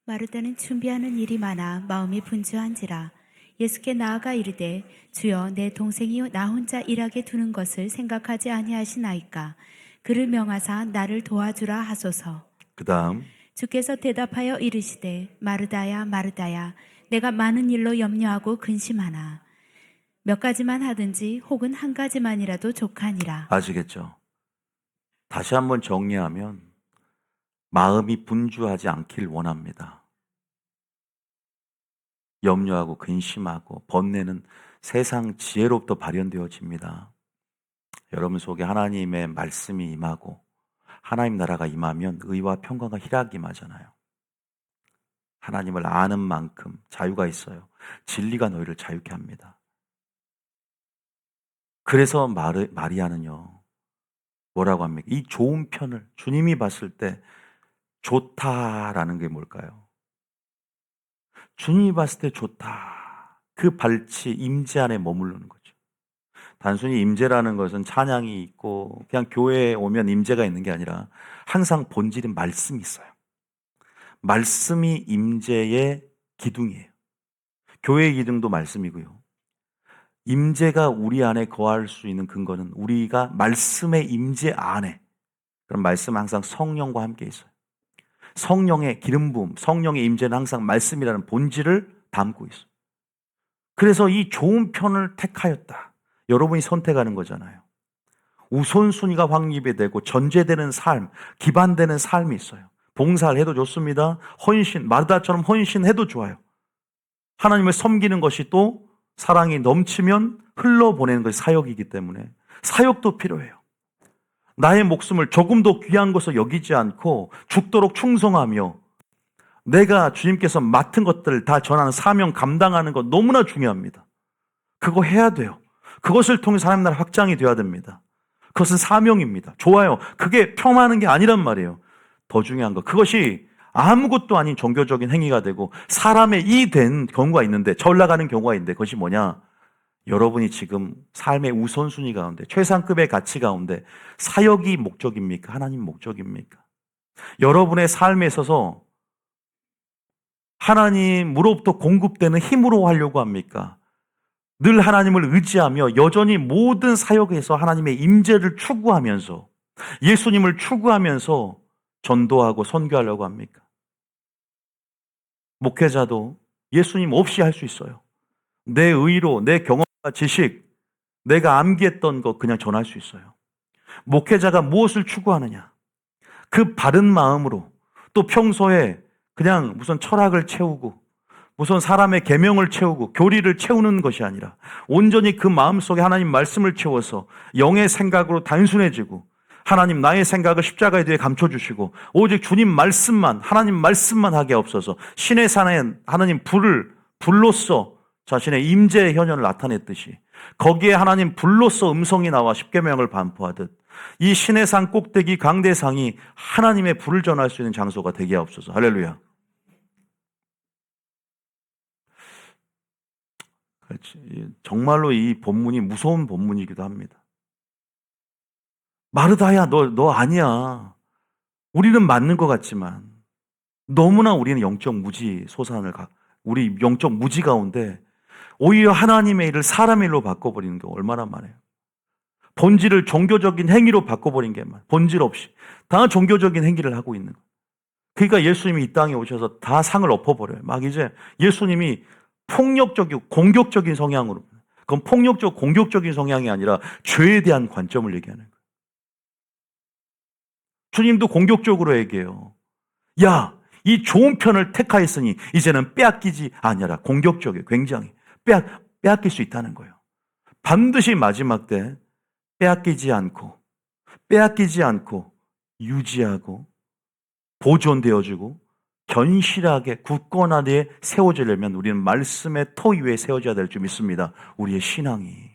마르다는 준비하는 일이 많아 마음이 분주한지라 예수께 나아가 이르되 주여 내 동생이 나 혼자 일하게 두는 것을 생각하지 아니하시나이까. 그를 명하사 나를 도와주라 하소서. 그 다음 주께서 대답하여 이르시되 마르다야 마르다야 내가 많은 일로 염려하고 근심하나 몇 가지만 하든지 혹은 한 가지만이라도 족하니라. 아시겠죠? 다시 한번 정리하면 마음이 분주하지 않길 원합니다. 염려하고 근심하고 번뇌는 세상 지혜로부터 발현되어집니다. 여러분 속에 하나님의 말씀이 임하고 하나님 나라가 임하면 의와 평강과 희락이 임하잖아요. 하나님을 아는 만큼 자유가 있어요. 진리가 너희를 자유케 합니다. 그래서 마리아는요, 뭐라고 합니까? 이 좋은 편을 주님이 봤을 때 좋다라는 게 뭘까요? 주님이 봤을 때 좋다. 그 발치 임재 안에 머무르는 거죠. 단순히 임재라는 것은 찬양이 있고 그냥 교회에 오면 임재가 있는 게 아니라 항상 본질은 말씀이 있어요. 말씀이 임재의 기둥이에요. 교회의 기둥도 말씀이고요. 임재가 우리 안에 거할 수 있는 근거는 우리가 말씀의 임재 안에, 그럼 말씀은 항상 성령과 함께 있어요. 성령의 기름 부음, 성령의 임재는 항상 말씀이라는 본질을 담고 있어요. 그래서 이 좋은 편을 택하였다. 여러분이 선택하는 거잖아요. 우선순위가 확립이 되고 전제되는 삶, 기반되는 삶이 있어요. 봉사를 해도 좋습니다. 헌신, 마르다처럼 헌신해도 좋아요. 하나님을 섬기는 것이 또 사랑이 넘치면 흘러보내는 것이 사역이기 때문에 사역도 필요해요. 나의 목숨을 조금도 귀한 것으로 여기지 않고 죽도록 충성하며 내가 주님께서 맡은 것들을 다 전하는 사명 감당하는 것 너무나 중요합니다. 그거 해야 돼요. 그것을 통해 하나님 나라 확장이 되어야 됩니다. 그것은 사명입니다. 좋아요. 그게 폄하하는 게 아니란 말이에요. 더 중요한 거, 그것이 아무것도 아닌 종교적인 행위가 되고 사람의 이 된 경우가 있는데, 전락하는 경우가 있는데, 그것이 뭐냐? 여러분이 지금 삶의 우선순위 가운데, 최상급의 가치 가운데 사역이 목적입니까? 하나님 목적입니까? 여러분의 삶에 있어서 하나님으로부터 공급되는 힘으로 하려고 합니까? 늘 하나님을 의지하며 여전히 모든 사역에서 하나님의 임재를 추구하면서 예수님을 추구하면서 전도하고 선교하려고 합니까? 목회자도 예수님 없이 할 수 있어요. 내 의로, 내 경험과 지식, 내가 암기했던 것 그냥 전할 수 있어요. 목회자가 무엇을 추구하느냐? 그 바른 마음으로, 또 평소에 그냥 무슨 철학을 채우고 무슨 사람의 계명을 채우고 교리를 채우는 것이 아니라 온전히 그 마음속에 하나님 말씀을 채워서 영의 생각으로 단순해지고 하나님 나의 생각을 십자가에 대해 감춰주시고 오직 주님 말씀만, 하나님 말씀만 하게 없어서 신의 산에 하나님 불로써 자신의 임재의 현현을 나타냈듯이 거기에 하나님 불로써 음성이 나와 십계명을 반포하듯 이 신의 산 꼭대기 강대상이 하나님의 불을 전할 수 있는 장소가 되게 없어서. 할렐루야. 정말로 이 본문이 무서운 본문이기도 합니다. 마르다야, 너 아니야. 우리는 맞는 것 같지만 너무나 우리는 영적 무지 우리 영적 무지 가운데 오히려 하나님의 일을 사람의 일로 바꿔버리는 게 얼마나 많아요. 본질을 종교적인 행위로 바꿔버린 게 본질 없이 다 종교적인 행위를 하고 있는 거예요. 그러니까 예수님이 이 땅에 오셔서 다 상을 엎어버려요. 막 이제 예수님이 폭력적이고 공격적인 성향으로, 그건 폭력적 공격적인 성향이 아니라 죄에 대한 관점을 얘기하는 거예요. 주님도 공격적으로 얘기해요. 야, 이 좋은 편을 택하였으니 이제는 빼앗기지 아니하라. 공격적이에요. 굉장히 빼앗길 수 있다는 거예요. 반드시 마지막 때 빼앗기지 않고 유지하고 보존되어지고 견실하게 굳건하게 세워지려면 우리는 말씀의 토 위에 세워져야 될 줄 믿습니다. 우리의 신앙이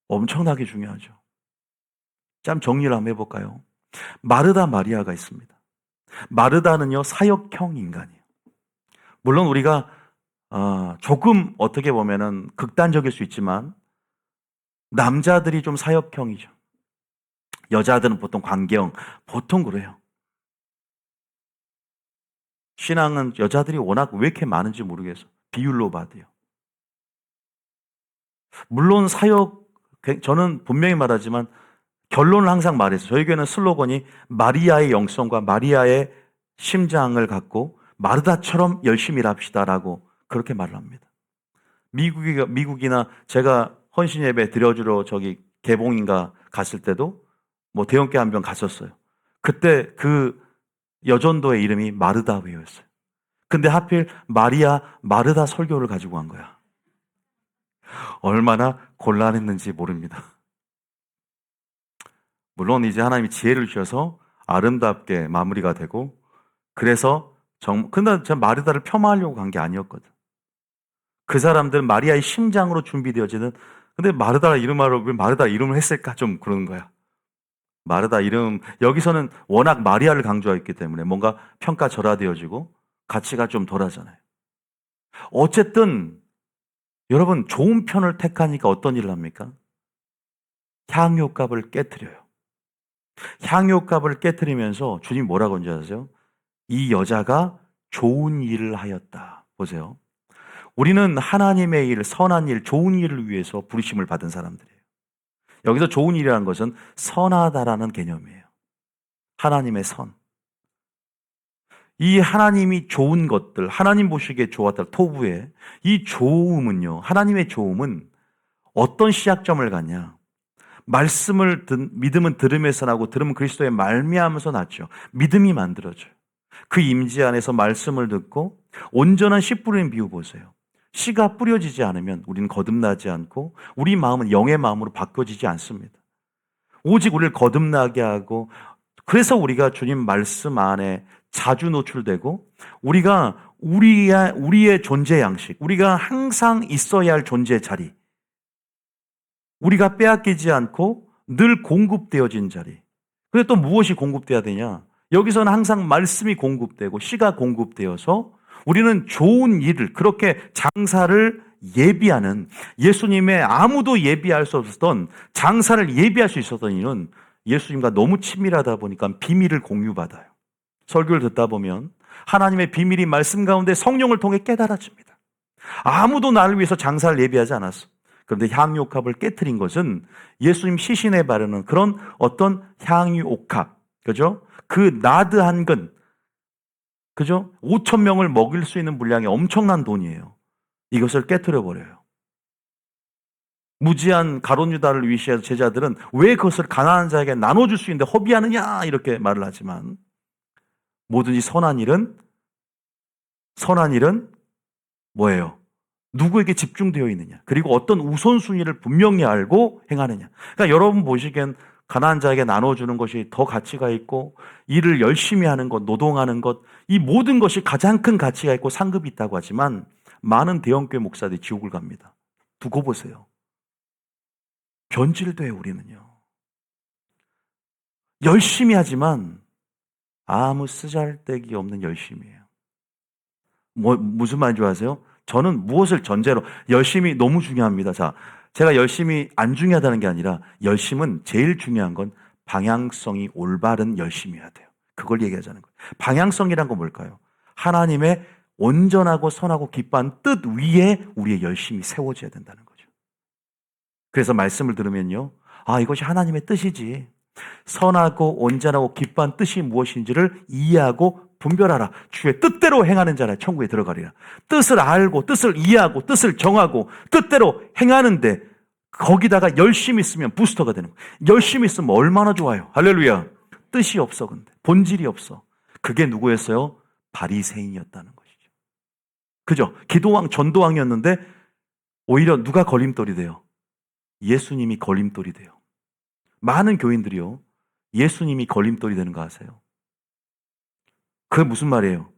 엄청나게 중요하죠. 참 정리를 한번 해볼까요? 마르다 마리아가 있습니다. 마르다는요, 사역형 인간이에요. 물론 우리가 조금 어떻게 보면은 극단적일 수 있지만 남자들이 좀 사역형이죠. 여자들은 보통 관계형, 보통 그래요. 신앙은 여자들이 워낙 왜 이렇게 많은지 모르겠어. 비율로 봐도요. 물론 저는 분명히 말하지만 결론을 항상 말해서 저희 교회는 슬로건이 마리아의 영성과 마리아의 심장을 갖고 마르다처럼 열심히 일합시다라고 그렇게 말을 합니다. 미국이나 제가 헌신 예배 드려주러 저기 개봉인가 갔을 때도 뭐 대형교 한 병 갔었어요. 그때 그 여전도의 이름이 마르다 회였어요. 근데 하필 마리아 마르다 설교를 가지고 간 거야. 얼마나 곤란했는지 모릅니다. 물론 이제 하나님이 지혜를 주셔서 아름답게 마무리가 되고, 그래서 근데 제가 마르다를 폄하하려고 간 게 아니었거든. 그 사람들은 마리아의 심장으로 준비되어지는, 근데 마르다 이름으로 왜 마르다 이름을 했을까 좀 그러는 거야. 마르다 이름, 여기서는 워낙 마리아를 강조했기 때문에 뭔가 평가절하되어지고 가치가 좀 덜하잖아요. 어쨌든 여러분, 좋은 편을 택하니까 어떤 일을 합니까? 향유값을 깨트려요. 향유값을 깨트리면서 주님이 뭐라고 하는지 아세요? 이 여자가 좋은 일을 하였다. 보세요. 우리는 하나님의 일, 선한 일, 좋은 일을 위해서 부르심을 받은 사람들이에요. 여기서 좋은 일이라는 것은 선하다라는 개념이에요. 하나님의 선. 이 하나님이 좋은 것들, 하나님 보시기에 좋았다, 토부에 이 좋음은요, 하나님의 좋음은 어떤 시작점을 갖냐? 믿음은 들음에서 나고 들음은 그리스도의 말미암아서 났죠. 믿음이 만들어져요. 그 임재 안에서 말씀을 듣고 온전한 씨 뿌리는 비유 보세요. 씨가 뿌려지지 않으면 우리는 거듭나지 않고 우리 마음은 영의 마음으로 바뀌어지지 않습니다. 오직 우리를 거듭나게 하고, 그래서 우리가 주님 말씀 안에 자주 노출되고, 우리가 우리의 존재 양식, 우리가 항상 있어야 할 존재 자리, 우리가 빼앗기지 않고 늘 공급되어진 자리. 그런데 또 무엇이 공급돼야 되냐? 여기서는 항상 말씀이 공급되고 씨가 공급되어서 우리는 좋은 일을, 그렇게 장사를 예비하는, 예수님의 아무도 예비할 수 없었던 장사를 예비할 수 있었던 이유는 예수님과 너무 친밀하다 보니까 비밀을 공유받아요. 설교를 듣다 보면 하나님의 비밀이 말씀 가운데 성령을 통해 깨달아집니다. 아무도 나를 위해서 장사를 예비하지 않았어. 그런데 향유옥합을 깨트린 것은 예수님 시신에 바르는 그런 어떤 향유옥합, 그죠? 그 나드 한 근, 그죠? 5,000명을 먹일 수 있는 분량의 엄청난 돈이에요. 이것을 깨트려 버려요. 무지한 가룟 유다를 위시해서 제자들은 왜 그것을 가난한 자에게 나눠줄 수 있는데 허비하느냐 이렇게 말을 하지만, 뭐든지 선한 일은 뭐예요? 누구에게 집중되어 있느냐, 그리고 어떤 우선순위를 분명히 알고 행하느냐. 그러니까 여러분 보시기엔 가난한 자에게 나눠주는 것이 더 가치가 있고, 일을 열심히 하는 것, 노동하는 것, 이 모든 것이 가장 큰 가치가 있고 상급이 있다고 하지만, 많은 대형교회 목사들이 지옥을 갑니다. 두고 보세요. 변질돼요. 우리는요, 열심히 하지만 아무 쓰잘데기 없는 열심이에요. 무슨 말인지 아세요? 저는 무엇을 전제로, 열심히 너무 중요합니다. 자, 제가 열심히 안 중요하다는 게 아니라, 열심은 제일 중요한 건 방향성이 올바른 열심이어야 돼요. 그걸 얘기하자는 거예요. 방향성이란 건 뭘까요? 하나님의 온전하고 선하고 기뻐한 뜻 위에 우리의 열심이 세워져야 된다는 거죠. 그래서 말씀을 들으면요, 이것이 하나님의 뜻이지, 선하고 온전하고 기뻐한 뜻이 무엇인지를 이해하고 분별하라. 주의 뜻대로 행하는 자라 천국에 들어가리라. 뜻을 알고 뜻을 이해하고 뜻을 정하고 뜻대로 행하는데, 거기다가 열심히 있으면 부스터가 되는 거예요. 열심히 있으면 얼마나 좋아요. 할렐루야. 뜻이 없어. 근데 본질이 없어. 그게 누구였어요? 바리새인이었다는 것이죠. 그죠? 기도왕, 전도왕이었는데 오히려 누가 걸림돌이 돼요? 예수님이 걸림돌이 돼요. 많은 교인들이요, 예수님이 걸림돌이 되는 거 아세요? 그게 무슨 말이에요?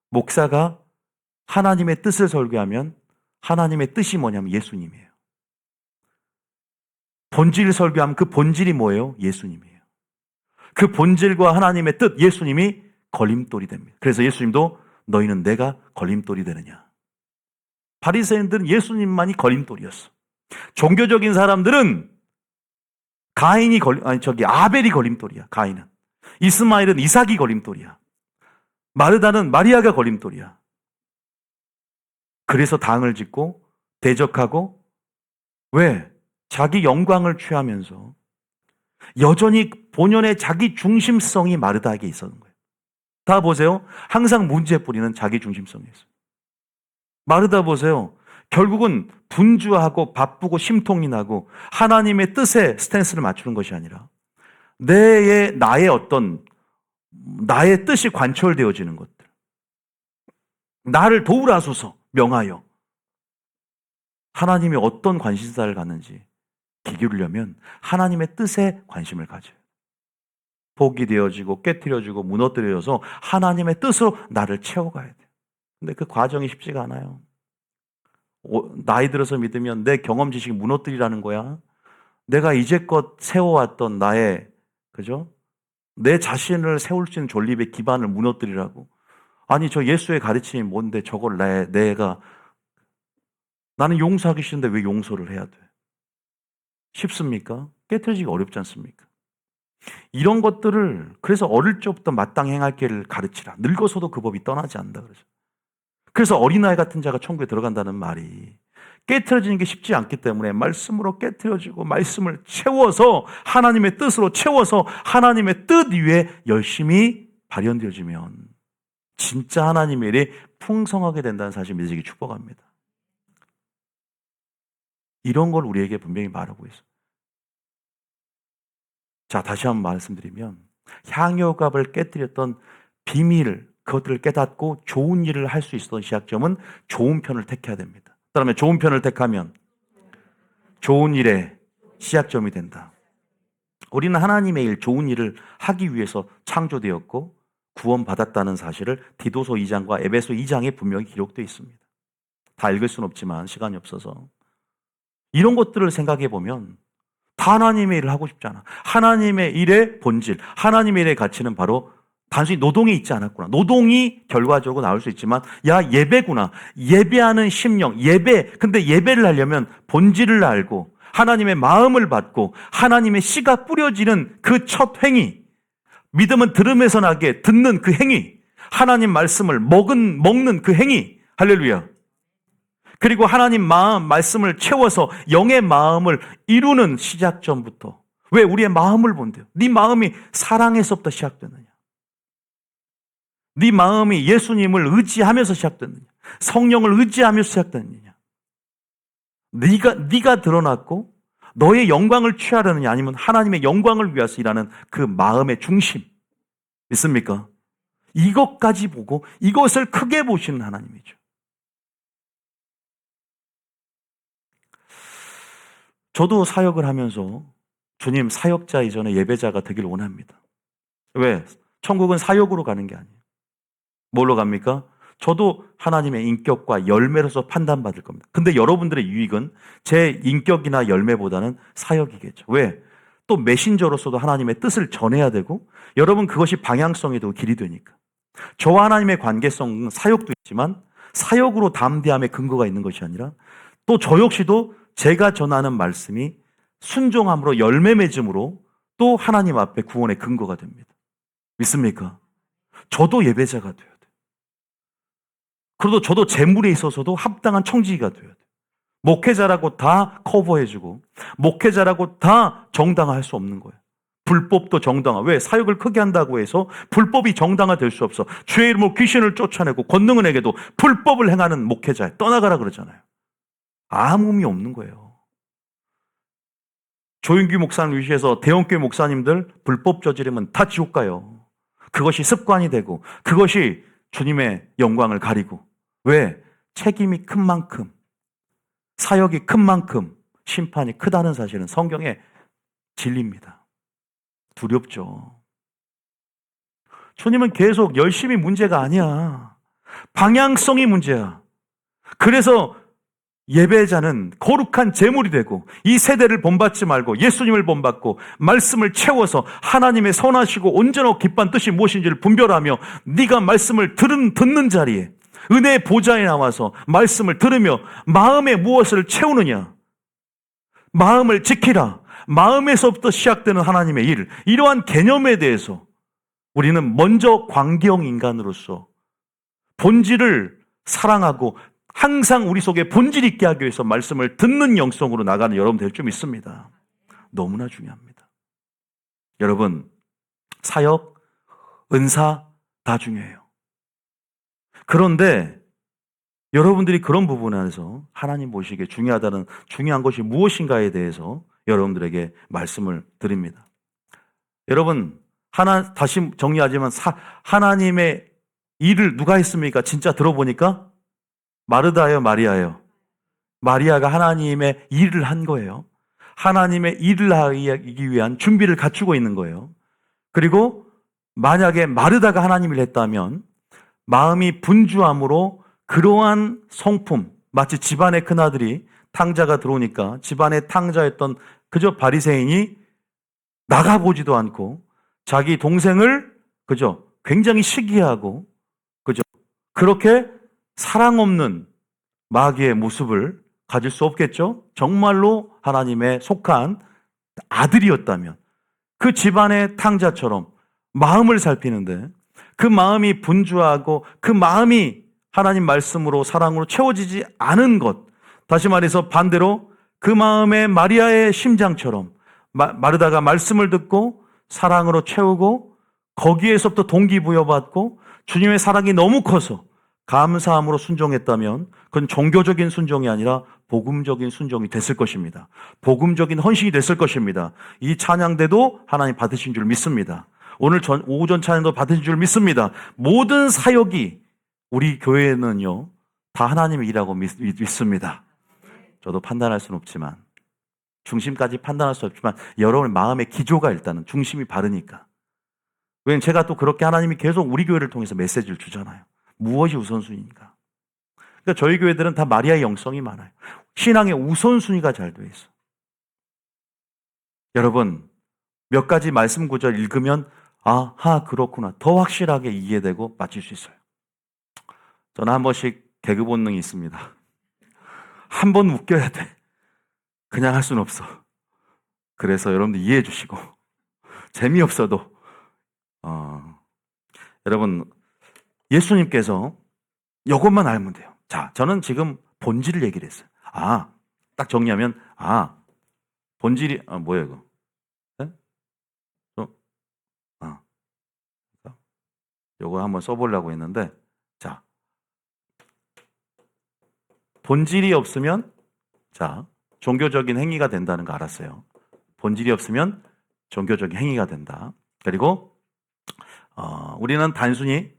목사가 하나님의 뜻을 설교하면 하나님의 뜻이 뭐냐면 예수님이에요. 본질을 설교하면 그 본질이 뭐예요? 예수님이에요. 그 본질과 하나님의 뜻, 예수님이 걸림돌이 됩니다. 그래서 예수님도 너희는 내가 걸림돌이 되느냐. 바리새인들은 예수님만이 걸림돌이었어. 종교적인 사람들은 아벨이 걸림돌이야. 가인은. 이스마엘은 이삭이 걸림돌이야. 마르다는 마리아가 걸림돌이야. 그래서 당을 짓고 대적하고, 왜? 자기 영광을 취하면서 여전히 본연의 자기 중심성이 마르다에게 있었는 거예요. 다 보세요. 항상 문제 뿌리는 자기 중심성이었어요. 마르다 보세요. 결국은 분주하고 바쁘고 심통이 나고 하나님의 뜻에 스탠스를 맞추는 것이 아니라 나의 뜻이 관철되어지는 것들. 나를 도우라소서 명하여 하나님이 어떤 관심사를 갖는지 기울이려면 하나님의 뜻에 관심을 가져요. 복이 되어지고 깨트려지고 무너뜨려져서 하나님의 뜻으로 나를 채워가야 돼요. 근데 그 과정이 쉽지가 않아요. 나이 들어서 믿으면 내 경험 지식이 무너뜨리라는 거야. 내가 이제껏 세워왔던 내 자신을 세울 수 있는 존립의 기반을 무너뜨리라고. 아니, 저 예수의 가르침이 뭔데 저걸 나는 용서하기 싫은데 왜 용서를 해야 돼? 쉽습니까? 깨트려지기 어렵지 않습니까? 이런 것들을 그래서 어릴 적부터 마땅히 행할 길을 가르치라. 늙어서도 그 법이 떠나지 않는다 그러죠. 그래서 어린아이 같은 자가 천국에 들어간다는 말이 깨트려지는 게 쉽지 않기 때문에 말씀으로 깨트려지고 말씀을 채워서 하나님의 뜻으로 채워서 하나님의 뜻 위에 열심히 발현되어지면 진짜 하나님의 일이 풍성하게 된다는 사실 믿으시기 축복합니다. 이런 걸 우리에게 분명히 말하고 있어요. 자, 다시 한번 말씀드리면 향유갑을 깨뜨렸던 비밀, 그것들을 깨닫고 좋은 일을 할 수 있었던 시작점은 좋은 편을 택해야 됩니다. 그다음에 좋은 편을 택하면 좋은 일의 시작점이 된다. 우리는 하나님의 일, 좋은 일을 하기 위해서 창조되었고 구원받았다는 사실을 디도서 2장과 에베소 2장에 분명히 기록되어 있습니다. 다 읽을 수는 없지만 시간이 없어서 이런 것들을 생각해 보면 다 하나님의 일을 하고 싶잖아. 하나님의 일의 본질, 하나님의 일의 가치는 바로 단순히 노동에 있지 않았구나. 노동이 결과적으로 나올 수 있지만 예배구나. 예배하는 심령, 근데 예배를 하려면 본질을 알고 하나님의 마음을 받고 하나님의 씨가 뿌려지는 그 첫 행위, 믿음은 들음에서 나게 듣는 그 행위, 하나님 말씀을 먹는 그 행위, 할렐루야. 그리고 하나님 말씀을 채워서 영의 마음을 이루는 시작점부터. 왜? 우리의 마음을 본대요. 네 마음이 사랑에서부터 시작되느냐? 네 마음이 예수님을 의지하면서 시작되느냐? 성령을 의지하면서 시작되느냐? 네가 드러났고 너의 영광을 취하려느냐? 아니면 하나님의 영광을 위해서 일하는 그 마음의 중심. 믿습니까? 이것까지 보고 이것을 크게 보시는 하나님이죠. 저도 사역을 하면서 주님 사역자 이전에 예배자가 되기를 원합니다. 왜? 천국은 사역으로 가는 게 아니에요. 뭘로 갑니까? 저도 하나님의 인격과 열매로서 판단받을 겁니다. 근데 여러분들의 유익은 제 인격이나 열매보다는 사역이겠죠. 왜? 또 메신저로서도 하나님의 뜻을 전해야 되고 여러분 그것이 방향성이 되고 길이 되니까. 저와 하나님의 관계성은 사역도 있지만 사역으로 담대함의 근거가 있는 것이 아니라 또 저 역시도 제가 전하는 말씀이 순종함으로 열매 맺음으로 또 하나님 앞에 구원의 근거가 됩니다. 믿습니까? 저도 예배자가 되어야 돼요. 그래도 저도 재물에 있어서도 합당한 청지기가 되어야 돼요. 목회자라고 다 커버해주고 목회자라고 다 정당화할 수 없는 거예요. 불법도 정당화. 왜? 사역을 크게 한다고 해서 불법이 정당화될 수 없어. 주의 이름으로 귀신을 쫓아내고 권능을 내게도 불법을 행하는 목회자에 떠나가라 그러잖아요. 아무 의미 없는 거예요. 조윤규 목사님 위시해서 대형교회 목사님들 불법 저지르면 다 지옥 가요. 그것이 습관이 되고 그것이 주님의 영광을 가리고. 왜? 책임이 큰 만큼, 사역이 큰 만큼 심판이 크다는 사실은 성경의 진리입니다. 두렵죠. 주님은 계속 열심히 문제가 아니야. 방향성이 문제야. 그래서 예배자는 거룩한 제물이 되고 이 세대를 본받지 말고 예수님을 본받고 말씀을 채워서 하나님의 선하시고 온전하고 기뻐한 뜻이 무엇인지를 분별하며 네가 말씀을 듣는 자리에 은혜의 보좌에 나와서 말씀을 들으며 마음에 무엇을 채우느냐. 마음을 지키라. 마음에서부터 시작되는 하나님의 일, 이러한 개념에 대해서 우리는 먼저 광경 인간으로서 본질을 사랑하고 항상 우리 속에 본질 있게 하기 위해서 말씀을 듣는 영성으로 나가는 여러분 될 줄 믿습니다. 너무나 중요합니다. 여러분, 사역, 은사 다 중요해요. 그런데 여러분들이 그런 부분에서 하나님 보시기에 중요한 것이 무엇인가에 대해서 여러분들에게 말씀을 드립니다. 여러분, 다시 정리하지만 하나님의 일을 누가 했습니까? 진짜 들어보니까 마르다예요, 마리아예요? 마리아가 하나님의 일을 한 거예요. 하나님의 일을 하기 위한 준비를 갖추고 있는 거예요. 그리고 만약에 마르다가 하나님을 했다면 마음이 분주함으로 그러한 성품, 마치 집안의 큰아들이 탕자가 들어오니까 집안의 탕자였던 그저 바리새인이 나가보지도 않고 자기 동생을 그저 굉장히 시기하고 그저 그렇게 사랑 없는 마귀의 모습을 가질 수 없겠죠? 정말로 하나님에 속한 아들이었다면 그 집안의 탕자처럼 마음을 살피는데 그 마음이 분주하고 그 마음이 하나님 말씀으로 사랑으로 채워지지 않은 것, 다시 말해서 반대로 그 마음의 마리아의 심장처럼 마르다가 말씀을 듣고 사랑으로 채우고 거기에서부터 동기부여받고 주님의 사랑이 너무 커서 감사함으로 순종했다면 그건 종교적인 순종이 아니라 복음적인 순종이 됐을 것입니다. 복음적인 헌신이 됐을 것입니다. 이 찬양대도 하나님 받으신 줄 믿습니다. 오늘 오전 찬양도 받으신 줄 믿습니다. 모든 사역이 우리 교회는요 다 하나님의 일하고 믿습니다. 저도 판단할 수는 없지만 중심까지 판단할 수 없지만 여러분의 마음의 기조가 일단은 중심이 바르니까. 왜냐하면 제가 또 그렇게 하나님이 계속 우리 교회를 통해서 메시지를 주잖아요. 무엇이 우선순위인가. 그러니까 저희 교회들은 다 마리아의 영성이 많아요. 신앙의 우선순위가 잘 돼 있어. 여러분 몇 가지 말씀 구절 읽으면 아하 그렇구나 더 확실하게 이해되고 맞출 수 있어요. 저는 한 번씩 개그 본능이 있습니다. 한 번 웃겨야 돼. 그냥 할 수는 없어. 그래서 여러분들 이해해 주시고 재미없어도 여러분 예수님께서 이것만 알면 돼요. 자, 저는 지금 본질을 얘기를 했어요. 딱 정리하면 본질이 뭐예요 이거? 네? 요거 한번 써보려고 했는데 자 본질이 없으면 종교적인 행위가 된다는 거 알았어요. 본질이 없으면 종교적인 행위가 된다. 그리고 우리는 단순히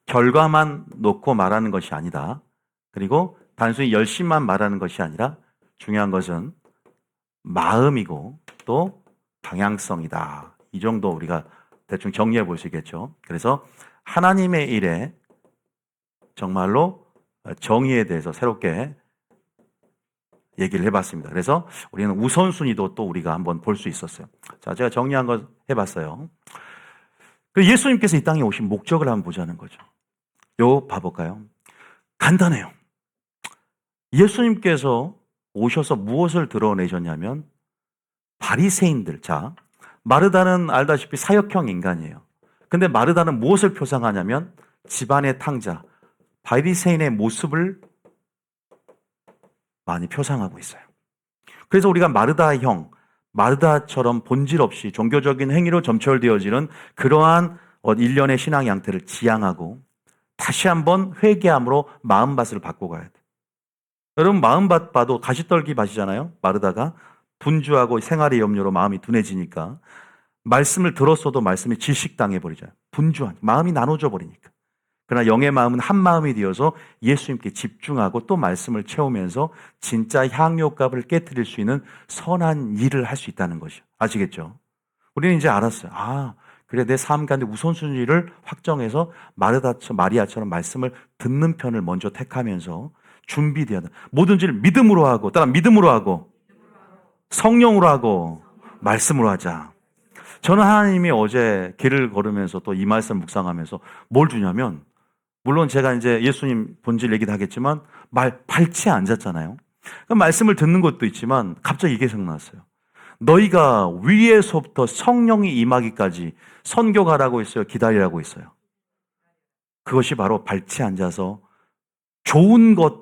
결과만 놓고 말하는 것이 아니다. 그리고 단순히 열심만 말하는 것이 아니라 중요한 것은 마음이고 또 방향성이다. 이 정도 우리가 대충 정리해 볼 수 있겠죠. 그래서 하나님의 일에 정말로 정의에 대해서 새롭게 얘기를 해봤습니다. 그래서 우리는 우선순위도 또 우리가 한번 볼 수 있었어요. 자, 제가 정리한 거 해봤어요. 예수님께서 이 땅에 오신 목적을 한번 보자는 거죠. 봐볼까요? 간단해요. 예수님께서 오셔서 무엇을 드러내셨냐면 바리새인들. 자, 마르다는 알다시피 사역형 인간이에요. 근데 마르다는 무엇을 표상하냐면 집안의 탕자, 바리새인의 모습을 많이 표상하고 있어요. 그래서 우리가 마르다처럼 본질 없이 종교적인 행위로 점철되어지는 그러한 일련의 신앙 양태를 지향하고 다시 한번 회개함으로 마음밭을 바꿔 가야 돼. 여러분 마음밭 봐도 가시떨기 밭이잖아요. 마르다가 분주하고 생활의 염려로 마음이 둔해지니까 말씀을 들었어도 말씀이 질식당해 버리잖아요. 분주한 마음이 나눠져 버리니까. 그러나 영의 마음은 한 마음이 되어서 예수님께 집중하고 또 말씀을 채우면서 진짜 향료값을 깨뜨릴 수 있는 선한 일을 할 수 있다는 것이죠. 아시겠죠? 우리는 이제 알았어요. 그래 내 삶 가운데 우선순위를 확정해서 마리아처럼 말씀을 듣는 편을 먼저 택하면서 준비되어야 돼. 뭐든지 믿음으로 하고, 따라 믿음으로 하고, 성령으로 하고, 말씀으로 하자. 저는 하나님이 어제 길을 걸으면서 또 이 말씀 묵상하면서 뭘 주냐면, 물론 제가 이제 예수님 본질 얘기도 하겠지만 발치에 앉았잖아요. 그 말씀을 듣는 것도 있지만 갑자기 이게 생각났어요. 너희가 위에서부터 성령이 임하기까지 선교가라고 있어요, 기다리라고 있어요. 그것이 바로 발치에 앉아서 좋은 것을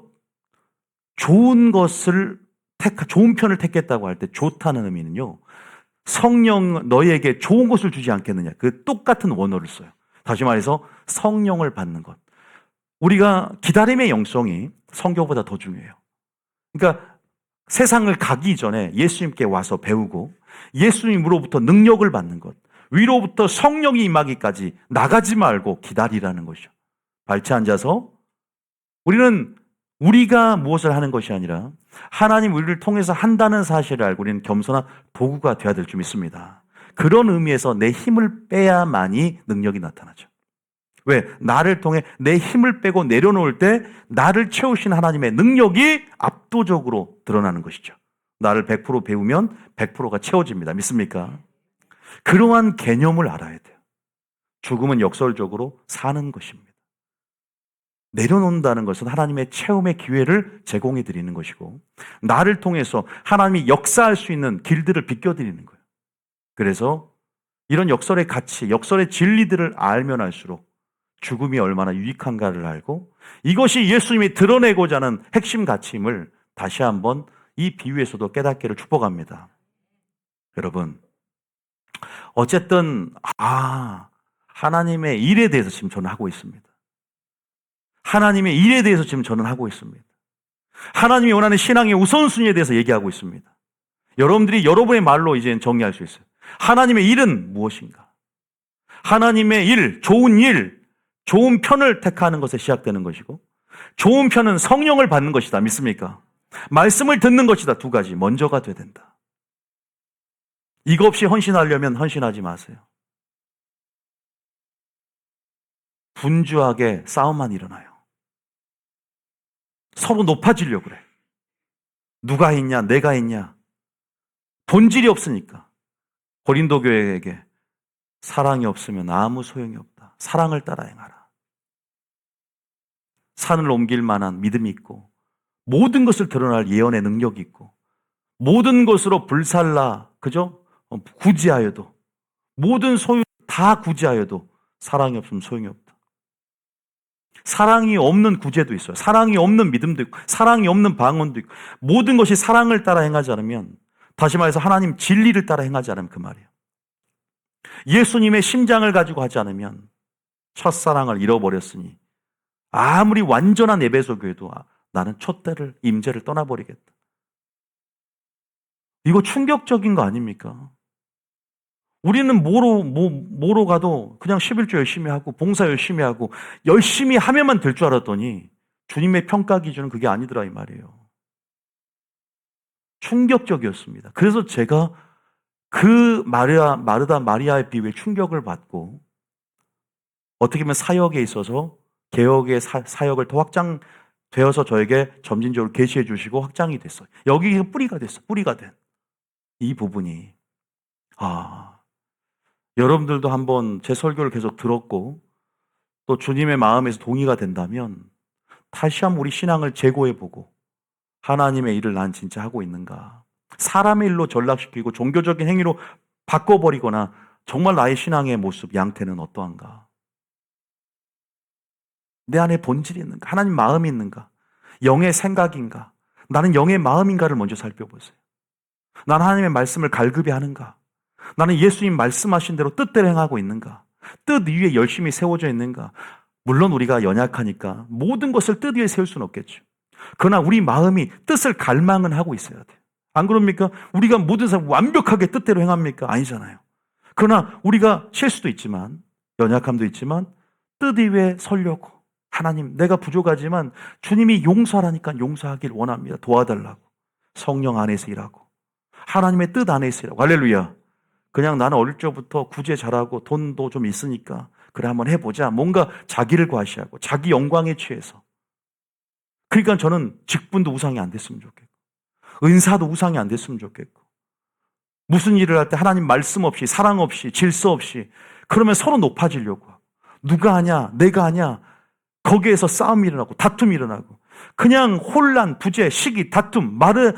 좋은 편을 택했다고 할 때 좋다는 의미는요, 성령 너희에게 좋은 것을 주지 않겠느냐, 그 똑같은 원어를 써요. 다시 말해서 성령을 받는 것. 우리가 기다림의 영성이 성교보다 더 중요해요. 그러니까 세상을 가기 전에 예수님께 와서 배우고 예수님으로부터 능력을 받는 것, 위로부터 성령이 임하기까지 나가지 말고 기다리라는 것이죠. 발치 앉아서 우리는 우리가 무엇을 하는 것이 아니라 하나님 우리를 통해서 한다는 사실을 알고 우리는 겸손한 도구가 되어야 될 줄 믿습니다. 그런 의미에서 내 힘을 빼야만이 능력이 나타나죠. 왜? 나를 통해 내 힘을 빼고 내려놓을 때 나를 채우신 하나님의 능력이 압도적으로 드러나는 것이죠. 나를 100% 배우면 100%가 채워집니다. 믿습니까? 그러한 개념을 알아야 돼요. 죽음은 역설적으로 사는 것입니다. 내려놓는다는 것은 하나님의 체험의 기회를 제공해 드리는 것이고, 나를 통해서 하나님이 역사할 수 있는 길들을 비껴드리는 거예요. 그래서 이런 역설의 가치, 역설의 진리들을 알면 알수록 죽음이 얼마나 유익한가를 알고, 이것이 예수님이 드러내고자 하는 핵심 가치임을 다시 한번 이 비유에서도 깨닫기를 축복합니다. 여러분, 어쨌든 하나님의 일에 대해서 지금 저는 하고 있습니다. 하나님의 일에 대해서 지금 저는 하고 있습니다. 하나님이 원하는 신앙의 우선순위에 대해서 얘기하고 있습니다. 여러분들이 여러분의 말로 이제 정리할 수 있어요. 하나님의 일은 무엇인가? 하나님의 일, 좋은 편을 택하는 것에 시작되는 것이고, 좋은 편은 성령을 받는 것이다. 믿습니까? 말씀을 듣는 것이다. 두 가지. 먼저가 돼야 된다. 이거 없이 헌신하려면 헌신하지 마세요. 분주하게 싸움만 일어나요. 서로 높아지려고 그래. 누가 있냐, 내가 있냐. 본질이 없으니까. 고린도 교회에게 사랑이 없으면 아무 소용이 없다. 사랑을 따라 행하라. 산을 옮길 만한 믿음이 있고, 모든 것을 드러날 예언의 능력이 있고, 모든 것으로 불살라, 그죠? 구제하여도, 모든 소유 다 구제하여도 사랑이 없으면 소용이 없다. 사랑이 없는 구제도 있어요. 사랑이 없는 믿음도 있고, 사랑이 없는 방언도 있고, 모든 것이 사랑을 따라 행하지 않으면, 다시 말해서 하나님 진리를 따라 행하지 않으면 그 말이에요. 예수님의 심장을 가지고 하지 않으면 첫사랑을 잃어버렸으니 아무리 완전한 에베소 교회도 나는 촛대를, 임재를 떠나버리겠다. 이거 충격적인 거 아닙니까? 우리는 뭐로 가도 그냥 11조 열심히 하고 봉사 열심히 하고 열심히 하면만 될 줄 알았더니 주님의 평가 기준은 그게 아니더라 이 말이에요. 충격적이었습니다. 그래서 제가 그 마르다 마리아의 비유에 충격을 받고 어떻게 보면 사역에 있어서 개혁의 사역을 더 확장되어서 저에게 점진적으로 계시해 주시고 확장이 됐어요. 여기가 뿌리가 됐어. 뿌리가 된 이 부분이 여러분들도 한번 제 설교를 계속 들었고 또 주님의 마음에서 동의가 된다면 다시 한번 우리 신앙을 재고해보고 하나님의 일을 난 진짜 하고 있는가? 사람의 일로 전락시키고 종교적인 행위로 바꿔버리거나 정말 나의 신앙의 모습, 양태는 어떠한가? 내 안에 본질이 있는가? 하나님 마음이 있는가? 영의 생각인가? 나는 영의 마음인가를 먼저 살펴보세요. 나는 하나님의 말씀을 갈급히 하는가? 나는 예수님 말씀하신 대로 뜻대로 행하고 있는가? 뜻 위에 열심히 세워져 있는가? 물론 우리가 연약하니까 모든 것을 뜻 위에 세울 수는 없겠죠. 그러나 우리 마음이 뜻을 갈망은 하고 있어야 돼요. 안 그럽니까? 우리가 모든 사람 완벽하게 뜻대로 행합니까? 아니잖아요. 그러나 우리가 실수도 있지만 연약함도 있지만 뜻 위에 서려고 하나님 내가 부족하지만 주님이 용서하라니까 용서하길 원합니다. 도와달라고 성령 안에서 일하고 하나님의 뜻 안에서 일하고 할렐루야. 그냥 나는 어릴 적부터 구제 잘하고 돈도 좀 있으니까 그래 한번 해보자. 뭔가 자기를 과시하고 자기 영광에 취해서. 그러니까 저는 직분도 우상이 안 됐으면 좋겠고 은사도 우상이 안 됐으면 좋겠고 무슨 일을 할 때 하나님 말씀 없이 사랑 없이 질서 없이 그러면 서로 높아지려고 하고 누가 하냐 내가 하냐 거기에서 싸움이 일어나고 다툼이 일어나고 그냥 혼란, 부재, 시기, 다툼, 그냥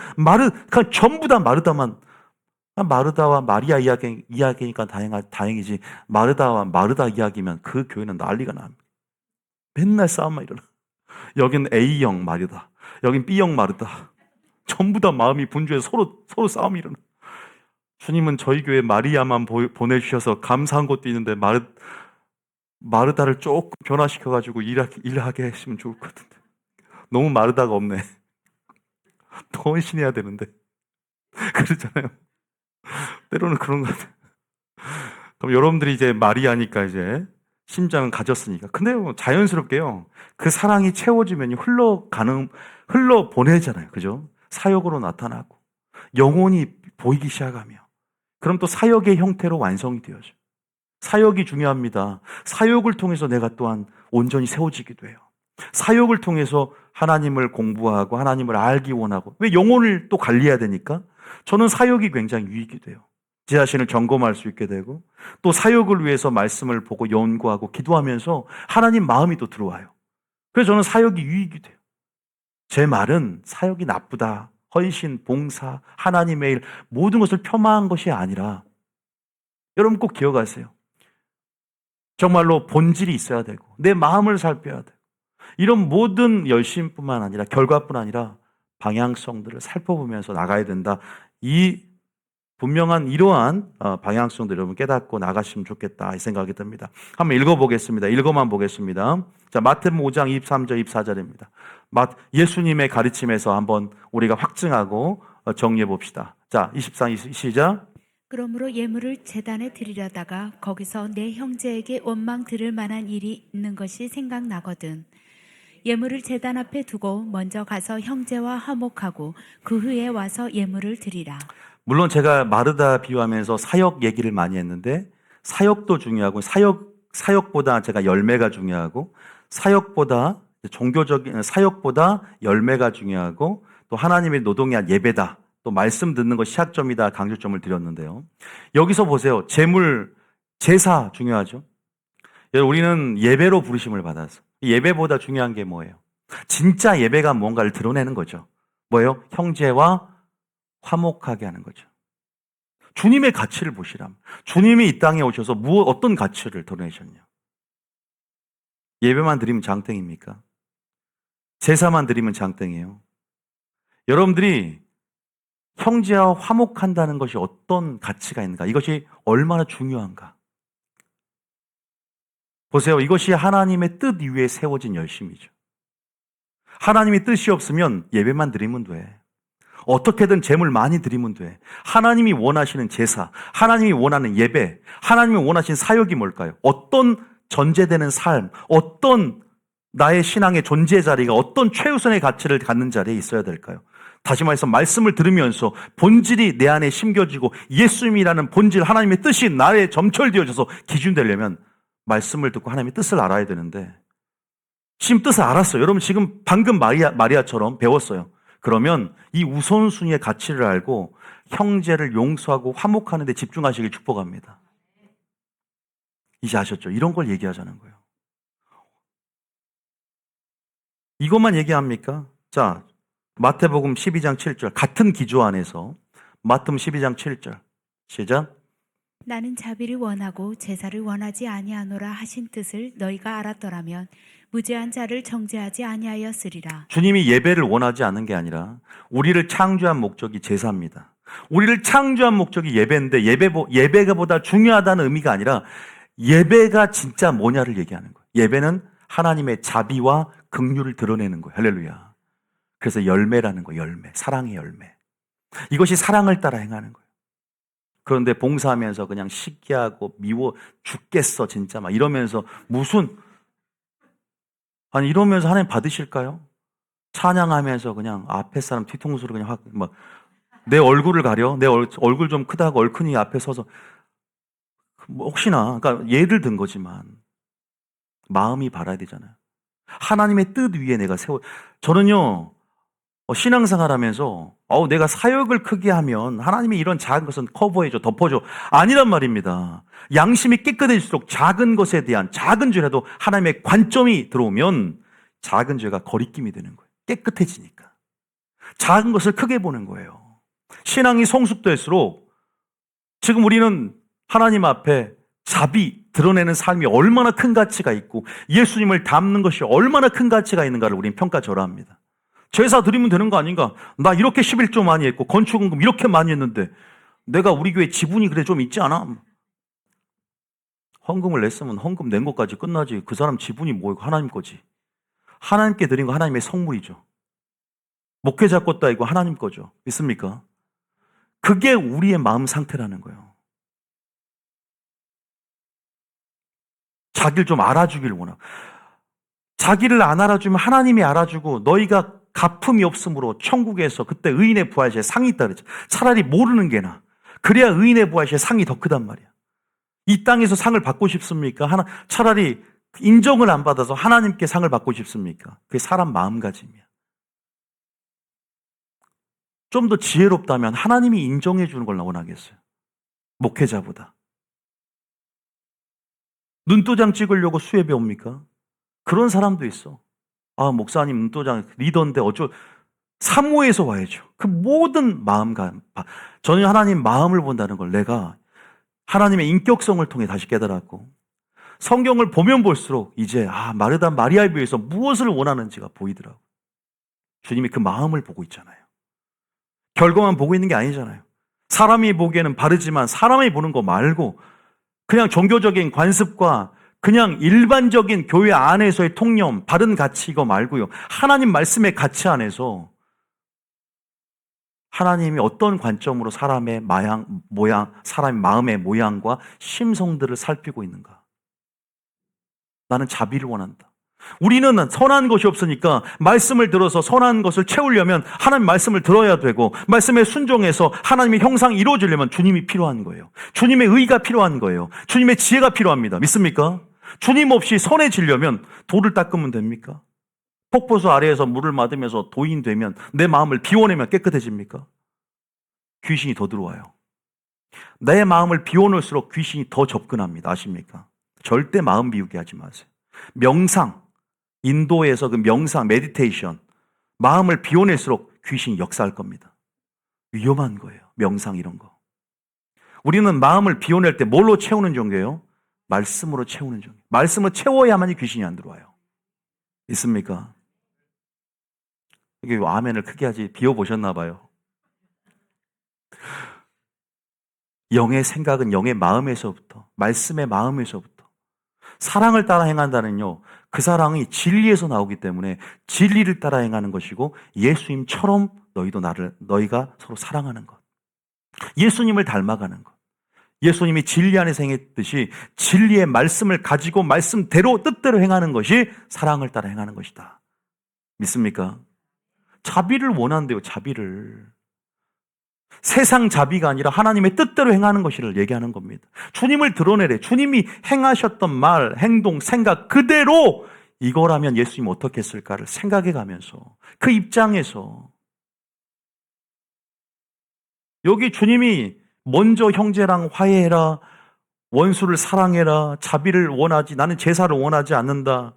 전부 다 마르다와 마리아 이야기니까 다행이지 마르다와 마르다 이야기면 그 교회는 난리가 납니다. 맨날 싸움만 일어나. 여긴 A형 마르다, 여긴 B형 마르다. 전부 다 마음이 분주해서 서로 싸움이 일어나. 주님은 저희 교회 마리아만 보내주셔서 감사한 것도 있는데 마르다를 조금 변화시켜가지고 일하게 했으면 좋을 것 같은데 너무 마르다가 없네. 더 헌신해야 되는데 그렇잖아요. 때로는 그런 것 같아요. 그럼 여러분들이 이제 마리아니까 이제 심장은 가졌으니까 근데 자연스럽게요 그 사랑이 채워지면 흘러 보내잖아요. 그죠? 사역으로 나타나고 영혼이 보이기 시작하며 그럼 또 사역의 형태로 완성이 되어져. 사역이 중요합니다. 사역을 통해서 내가 또한 온전히 세워지기도 해요. 사역을 통해서 하나님을 공부하고 하나님을 알기 원하고 왜 영혼을 또 관리해야 되니까 저는 사역이 굉장히 유익이 돼요. 제 자신을 점검할 수 있게 되고 또 사역을 위해서 말씀을 보고 연구하고 기도하면서 하나님 마음이 또 들어와요. 그래서 저는 사역이 유익이 돼요. 제 말은 사역이 나쁘다. 헌신, 봉사, 하나님의 일 모든 것을 폄하한 것이 아니라 여러분 꼭 기억하세요. 정말로 본질이 있어야 되고 내 마음을 살펴야 돼요. 이런 모든 열심뿐만 아니라 결과뿐 아니라 방향성들을 살펴보면서 나가야 된다. 이 분명한 이러한 방향성들 여러분 깨닫고 나가시면 좋겠다 이 생각이 듭니다. 한번 읽어보겠습니다. 읽어만 보겠습니다. 자, 마태복음 5장 23절 24절입니다. 예수님의 가르침에서 한번 우리가 확증하고 정리해 봅시다. 자, 23 시작. 그러므로 예물을 제단에 드리려다가 거기서 내 형제에게 원망 들을 만한 일이 있는 것이 생각나거든. 예물을 제단 앞에 두고 먼저 가서 형제와 화목하고 그 후에 와서 예물을 드리라. 물론 제가 마르다 비유하면서 사역 얘기를 많이 했는데 사역도 중요하고 사역보다 제가 열매가 중요하고 사역보다 종교적인 사역보다 열매가 중요하고 또 하나님의 노동이 한 예배다. 또 말씀 듣는 것이 시작점이다 강조점을 드렸는데요. 여기서 보세요. 제사 중요하죠. 우리는 예배로 부르심을 받아서 예배보다 중요한 게 뭐예요? 진짜 예배가 뭔가를 드러내는 거죠. 뭐예요? 형제와 화목하게 하는 거죠. 주님의 가치를 보시라면 주님이 이 땅에 오셔서 어떤 가치를 드러내셨냐? 예배만 드리면 장땡입니까? 제사만 드리면 장땡이에요. 여러분들이 형제와 화목한다는 것이 어떤 가치가 있는가? 이것이 얼마나 중요한가? 보세요. 이것이 하나님의 뜻 위에 세워진 열심이죠. 하나님의 뜻이 없으면 예배만 드리면 돼. 어떻게든 재물 많이 드리면 돼. 하나님이 원하시는 제사, 하나님이 원하는 예배, 하나님이 원하시는 사역이 뭘까요? 어떤 전제되는 삶, 어떤 나의 신앙의 존재 자리가 어떤 최우선의 가치를 갖는 자리에 있어야 될까요? 다시 말해서 말씀을 들으면서 본질이 내 안에 심겨지고 예수님이라는 본질, 하나님의 뜻이 나에 점철되어져서 기준되려면 말씀을 듣고 하나님의 뜻을 알아야 되는데 지금 뜻을 알았어요. 여러분 지금 방금 마리아처럼 배웠어요. 그러면 이 우선순위의 가치를 알고 형제를 용서하고 화목하는 데 집중하시길 축복합니다. 이제 아셨죠? 이런 걸 얘기하자는 거예요. 이것만 얘기합니까? 자, 마태복음 12장 7절 같은 기조 안에서 마태복음 12장 7절 시작. 나는 자비를 원하고 제사를 원하지 아니하노라 하신 뜻을 너희가 알았더라면 무죄한 자를 정죄하지 아니하였으리라. 주님이 예배를 원하지 않는 게 아니라 우리를 창조한 목적이 제사입니다. 우리를 창조한 목적이 예배인데 예배가 보다 중요하다는 의미가 아니라 예배가 진짜 뭐냐를 얘기하는 거예요. 예배는 하나님의 자비와 긍휼을 드러내는 거예요. 할렐루야. 그래서 열매라는 거예요. 열매. 사랑의 열매. 이것이 사랑을 따라 행하는 거예요. 그런데 봉사하면서 그냥 시기하고 미워 죽겠어 진짜 막 이러면서 이러면서 하나님 받으실까요? 찬양하면서 그냥 앞에 사람 뒤통수로 그냥 내 얼굴을 가려 내 얼굴 좀 크다고 얼큰이 앞에 서서 뭐 혹시나, 그러니까 예를 든 거지만 마음이 바라야 되잖아요. 하나님의 뜻 위에 내가 저는요, 신앙생활 하면서, 내가 사역을 크게 하면 하나님이 이런 작은 것은 커버해줘, 덮어줘. 아니란 말입니다. 양심이 깨끗해질수록 작은 것에 대한 작은 죄라도 하나님의 관점이 들어오면 작은 죄가 거리낌이 되는 거예요. 깨끗해지니까. 작은 것을 크게 보는 거예요. 신앙이 성숙될수록 지금 우리는 하나님 앞에 자비 드러내는 삶이 얼마나 큰 가치가 있고 예수님을 닮는 것이 얼마나 큰 가치가 있는가를 우리는 평가절하합니다. 제사 드리면 되는 거 아닌가? 나 이렇게 11조 많이 했고 건축원금 이렇게 많이 했는데 내가 우리 교회 지분이 그래 좀 있지 않아? 헌금을 냈으면 헌금 낸 것까지 끝나지. 그 사람 지분이 뭐고 하나님 거지. 하나님께 드린 거 하나님의 선물이죠. 목회자 것도 아니고 하나님 거죠. 믿습니까? 그게 우리의 마음 상태라는 거예요. 자기를 좀 알아주길 원하고. 자기를 안 알아주면 하나님이 알아주고 너희가 갚음이 없으므로 천국에서 그때 의인의 부활시에 상이 있다 그랬죠. 차라리 모르는 게 나아. 그래야 의인의 부활시에 상이 더 크단 말이야. 이 땅에서 상을 받고 싶습니까? 차라리 인정을 안 받아서 하나님께 상을 받고 싶습니까? 그게 사람 마음가짐이야. 좀 더 지혜롭다면 하나님이 인정해 주는 걸 원하겠어요. 목회자보다. 눈도장 찍으려고 수협에 옵니까? 그런 사람도 있어. 목사님 눈도장 리더인데 사모에서 와야죠. 그 모든 저는 하나님 마음을 본다는 걸 내가 하나님의 인격성을 통해 다시 깨달았고 성경을 보면 볼수록 이제 마르다 마리아에 비해서 무엇을 원하는지가 보이더라고. 주님이 그 마음을 보고 있잖아요. 결과만 보고 있는 게 아니잖아요. 사람이 보기에는 바르지만 사람이 보는 거 말고 그냥 종교적인 관습과 그냥 일반적인 교회 안에서의 통념, 바른 가치 이거 말고요. 하나님 말씀의 가치 안에서 하나님이 어떤 관점으로 사람의 사람의 마음의 모양과 심성들을 살피고 있는가. 나는 자비를 원한다. 우리는 선한 것이 없으니까 말씀을 들어서 선한 것을 채우려면 하나님 말씀을 들어야 되고 말씀에 순종해서 하나님의 형상이 이루어지려면 주님이 필요한 거예요. 주님의 의가 필요한 거예요. 주님의 지혜가 필요합니다. 믿습니까? 주님 없이 선해지려면 돌을 닦으면 됩니까? 폭포수 아래에서 물을 맞으면서 도인 되면 내 마음을 비워내면 깨끗해집니까? 귀신이 더 들어와요. 내 마음을 비워놓을수록 귀신이 더 접근합니다. 아십니까? 절대 마음 비우게 하지 마세요. 명상, 인도에서 그 명상, 메디테이션, 마음을 비워낼수록 귀신이 역사할 겁니다. 위험한 거예요. 명상 이런 거. 우리는 마음을 비워낼 때 뭘로 채우는 종교예요? 말씀으로 채우는 종교. 말씀을 채워야만이 귀신이 안 들어와요. 있습니까? 이게 아멘을 크게 하지 비워보셨나 봐요. 영의 생각은 영의 마음에서부터, 말씀의 마음에서부터. 사랑을 따라 행한다는요, 그 사랑이 진리에서 나오기 때문에 진리를 따라 행하는 것이고 예수님처럼 너희가 서로 사랑하는 것. 예수님을 닮아가는 것. 예수님이 진리 안에서 행했듯이 진리의 말씀을 가지고 말씀대로 뜻대로 행하는 것이 사랑을 따라 행하는 것이다. 믿습니까? 자비를 원한대요. 자비를. 세상 자비가 아니라 하나님의 뜻대로 행하는 것을 얘기하는 겁니다. 주님을 드러내래. 주님이 행하셨던 말, 행동, 생각 그대로 이거라면 예수님 어떻게 했을까를 생각해 가면서 그 입장에서 여기 주님이 먼저 형제랑 화해해라, 원수를 사랑해라, 자비를 원하지, 나는 제사를 원하지 않는다.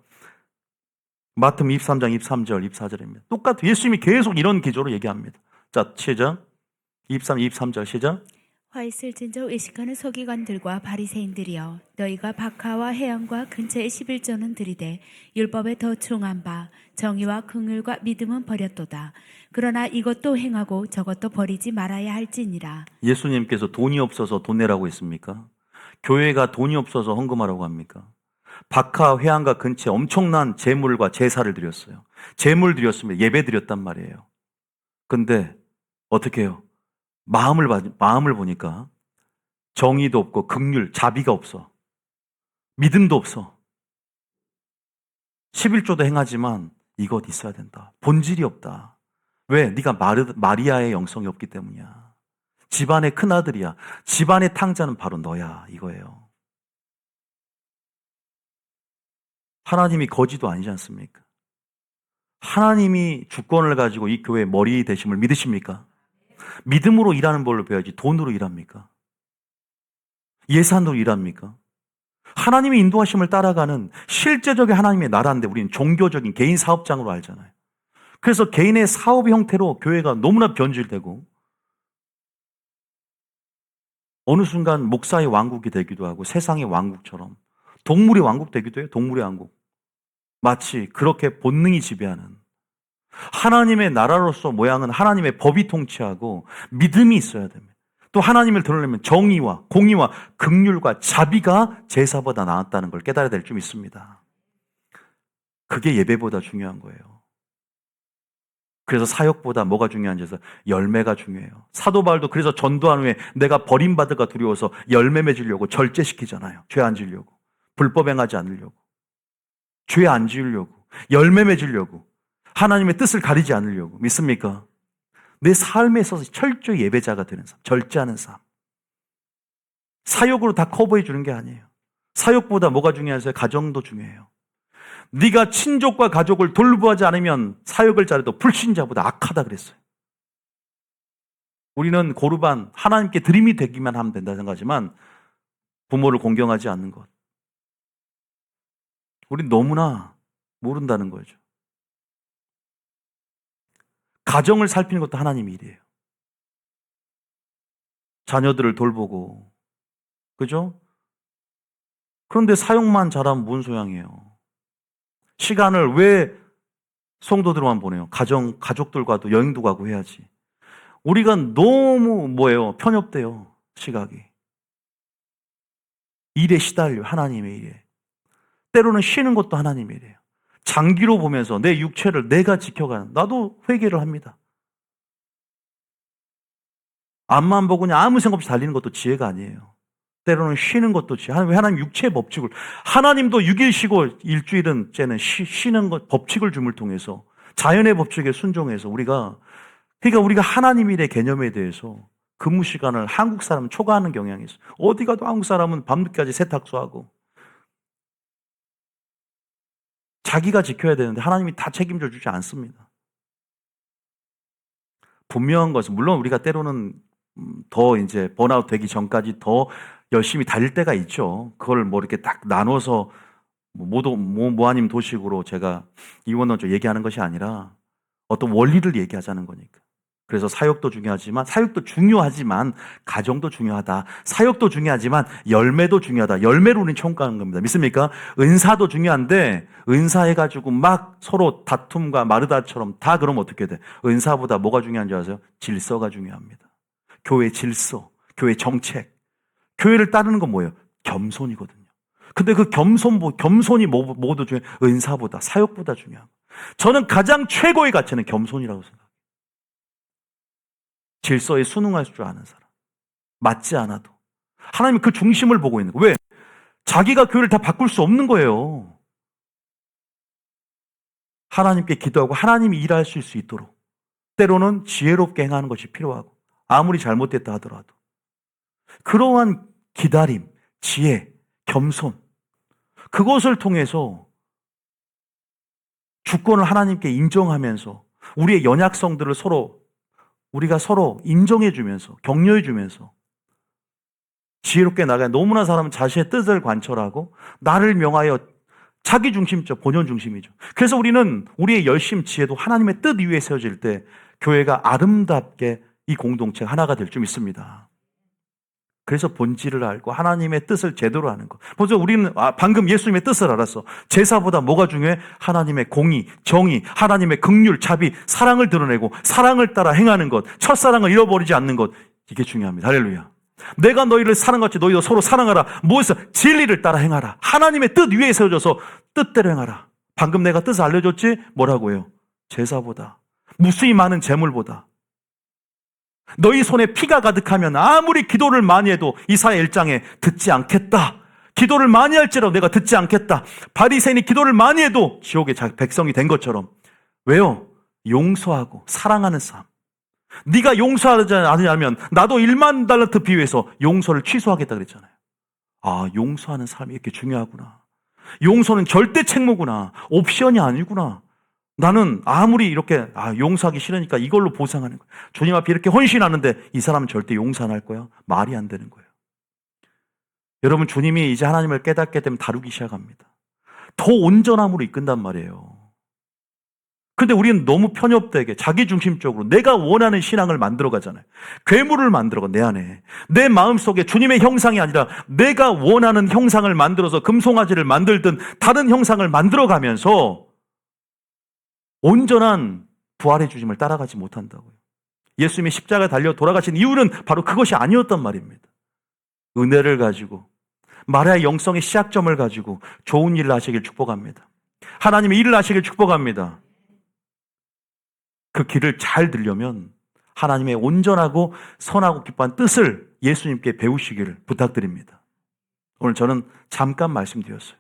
마태복음 23장 23절 24절입니다. 똑같아요. 예수님이 계속 이런 기조로 얘기합니다. 자, 시작. 23, 23절 시작. 화 있을진저 의식하는 서기관들과 바리새인들이여, 너희가 박하와 해양과 근처의 11조는 들이되 율법에 더 중한 바 정의와 긍휼과 믿음은 버렸도다. 그러나 이것도 행하고 저것도 버리지 말아야 할지니라. 예수님께서 돈이 없어서 돈 내라고 했습니까? 교회가 돈이 없어서 헌금하라고 합니까? 박하 회양과 근처에 엄청난 제물과 제사를 드렸어요. 제물 드렸으면 예배 드렸단 말이에요. 근데 어떻게 해요? 마음을 보니까 정의도 없고 긍휼, 자비가 없어. 믿음도 없어. 11조도 행하지만 이것 있어야 된다. 본질이 없다. 왜? 네가 마리아의 영성이 없기 때문이야. 집안의 큰아들이야. 집안의 탕자는 바로 너야. 이거예요. 하나님이 거지도 아니지 않습니까? 하나님이 주권을 가지고 이 교회의 머리 되심을 믿으십니까? 믿음으로 일하는 걸로 배워야지 돈으로 일합니까? 예산으로 일합니까? 하나님의 인도하심을 따라가는 실제적인 하나님의 나라인데 우리는 종교적인 개인 사업장으로 알잖아요. 그래서 개인의 사업 형태로 교회가 너무나 변질되고 어느 순간 목사의 왕국이 되기도 하고 세상의 왕국처럼 동물의 왕국 되기도 해요. 동물의 왕국. 마치 그렇게 본능이 지배하는 하나님의 나라로서 모양은 하나님의 법이 통치하고 믿음이 있어야 됩니다. 또 하나님을 드러내면 정의와 공의와 긍휼과 자비가 제사보다 나았다는 걸 깨달아야 될 줄 믿습니다. 그게 예배보다 중요한 거예요. 그래서 사역보다 뭐가 중요한지 해서 열매가 중요해요. 사도 바울도 그래서 전도한 후에 내가 버림받을까 두려워서 열매 맺으려고 절제시키잖아요. 죄 안 지으려고. 불법 행하지 않으려고. 죄 안 지으려고. 열매 맺으려고. 하나님의 뜻을 가리지 않으려고. 믿습니까? 내 삶에 있어서 철저히 예배자가 되는 삶. 절제하는 삶. 사역으로 다 커버해 주는 게 아니에요. 사역보다 뭐가 중요하세요? 가정도 중요해요. 네가 친족과 가족을 돌보지 않으면 사역을 잘해도 불신자보다 악하다 그랬어요. 우리는 고르반 하나님께 드림이 되기만 하면 된다 생각하지만 부모를 공경하지 않는 것. 우린 너무나 모른다는 거죠. 가정을 살피는 것도 하나님의 일이에요. 자녀들을 돌보고, 그죠? 그런데 사역만 잘하면 뭔 소양이에요? 시간을 왜 성도들만 보내요? 가족들과도 여행도 가고 해야지. 우리가 너무 편협돼요, 시각이. 일에 시달려, 하나님의 일에. 때로는 쉬는 것도 하나님의 일이에요. 장기로 보면서 내 육체를 내가 지켜가는, 나도 회개를 합니다. 앞만 보고 그냥 아무 생각 없이 달리는 것도 지혜가 아니에요. 때로는 쉬는 것도 지혜. 하나님 육체의 법칙을, 하나님도 6일 쉬고 일주일은 째는 쉬는 것, 법칙을 줌을 통해서 자연의 법칙에 순종해서 우리가 하나님 일의 개념에 대해서 근무 시간을 한국 사람은 초과하는 경향이 있어요. 어디 가도 한국 사람은 밤늦게까지 세탁소하고 자기가 지켜야 되는데 하나님이 다 책임져 주지 않습니다. 분명한 것은 물론 우리가 때로는 더 이제 번아웃 되기 전까지 더 열심히 달릴 때가 있죠. 그걸 이렇게 딱 나눠서 모아님 도식으로 제가 이원론적 얘기하는 것이 아니라 어떤 원리를 얘기하자는 거니까. 그래서 사역도 중요하지만 가정도 중요하다. 사역도 중요하지만 열매도 중요하다. 열매로 우리는 총가는 겁니다. 믿습니까? 은사도 중요한데 은사해가지고 막 서로 다툼과 마르다처럼 다 그러면 어떻게 돼? 은사보다 뭐가 중요한지 아세요? 질서가 중요합니다. 교회 질서, 교회 정책. 교회를 따르는 건 뭐예요? 겸손이거든요. 근데 그 겸손이 뭐도 중요해요? 은사보다, 사역보다 중요한 거예요. 저는 가장 최고의 가치는 겸손이라고 생각해요. 질서에 순응할 줄 아는 사람. 맞지 않아도. 하나님은 그 중심을 보고 있는 거예요. 왜? 자기가 교회를 다 바꿀 수 없는 거예요. 하나님께 기도하고 하나님이 일하실 수 있도록 때로는 지혜롭게 행하는 것이 필요하고 아무리 잘못됐다 하더라도 그러한 기다림, 지혜, 겸손 그것을 통해서 주권을 하나님께 인정하면서 우리의 연약성들을 우리가 서로 인정해주면서 격려해주면서 지혜롭게 나가야 너무나 사람은 자신의 뜻을 관철하고 나를 명하여 자기 중심적, 본연 중심이죠. 그래서 우리는 우리의 열심, 지혜도 하나님의 뜻 위에 세워질 때 교회가 아름답게 이 공동체 하나가 될 줄 믿습니다. 그래서 본질을 알고 하나님의 뜻을 제대로 아는 것. 먼저 우리는 방금 예수님의 뜻을 알았어. 제사보다 뭐가 중요해? 하나님의 공의, 정의, 하나님의 긍휼, 자비, 사랑을 드러내고 사랑을 따라 행하는 것, 첫사랑을 잃어버리지 않는 것. 이게 중요합니다. 할렐루야. 내가 너희를 사랑같이 너희도 서로 사랑하라. 무엇을? 진리를 따라 행하라. 하나님의 뜻 위에 세워져서 뜻대로 행하라. 방금 내가 뜻을 알려줬지? 뭐라고 해요? 제사보다, 무수히 많은 재물보다. 너희 손에 피가 가득하면 아무리 기도를 많이 해도 이사야 1장에 듣지 않겠다. 기도를 많이 할지라도 내가 듣지 않겠다. 바리새인이 기도를 많이 해도 지옥의 백성이 된 것처럼. 왜요? 용서하고 사랑하는 삶. 네가 용서하지 않으면 나도 1만 달란트 비유해서 용서를 취소하겠다 그랬잖아요. 아, 용서하는 삶이 이렇게 중요하구나. 용서는 절대 책무구나. 옵션이 아니구나. 나는 아무리 이렇게 용서하기 싫으니까 이걸로 보상하는 거야. 주님 앞에 이렇게 헌신하는데 이 사람은 절대 용서 안 할 거야. 말이 안 되는 거예요. 여러분, 주님이 이제 하나님을 깨닫게 되면 다루기 시작합니다. 더 온전함으로 이끈단 말이에요. 근데 우리는 너무 편협되게 자기중심적으로 내가 원하는 신앙을 만들어 가잖아요. 괴물을 만들어가 내 안에. 내 마음속에 주님의 형상이 아니라 내가 원하는 형상을 만들어서 금송아지를 만들든 다른 형상을 만들어 가면서 온전한 부활의 주님을 따라가지 못한다고요. 예수님이 십자가에 달려 돌아가신 이유는 바로 그것이 아니었단 말입니다. 은혜를 가지고 마리아의 영성의 시작점을 가지고 좋은 일을 하시길 축복합니다. 하나님의 일을 하시길 축복합니다. 그 길을 잘 들려면 하나님의 온전하고 선하고 기뻐한 뜻을 예수님께 배우시기를 부탁드립니다. 오늘 저는 잠깐 말씀드렸어요.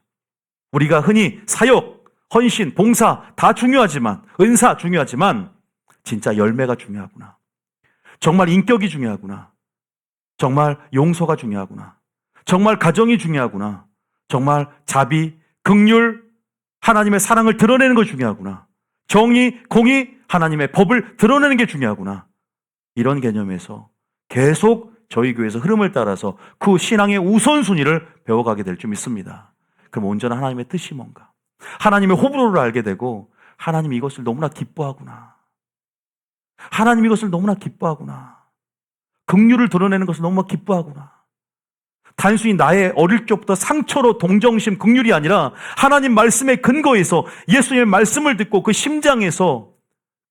우리가 흔히 사역, 헌신, 봉사 다 중요하지만, 은사 중요하지만 진짜 열매가 중요하구나. 정말 인격이 중요하구나. 정말 용서가 중요하구나. 정말 가정이 중요하구나. 정말 자비, 긍휼, 하나님의 사랑을 드러내는 것이 중요하구나. 정의, 공의, 하나님의 법을 드러내는 게 중요하구나. 이런 개념에서 계속 저희 교회에서 흐름을 따라서 그 신앙의 우선순위를 배워가게 될 줄 믿습니다. 그럼 온전한 하나님의 뜻이 뭔가? 하나님의 호불호를 알게 되고 하나님이 이것을 너무나 기뻐하구나. 하나님이 이것을 너무나 기뻐하구나. 긍휼을 드러내는 것을 너무나 기뻐하구나. 단순히 나의 어릴 적부터 상처로 동정심, 긍휼이 아니라 하나님 말씀의 근거에서 예수님의 말씀을 듣고 그 심장에서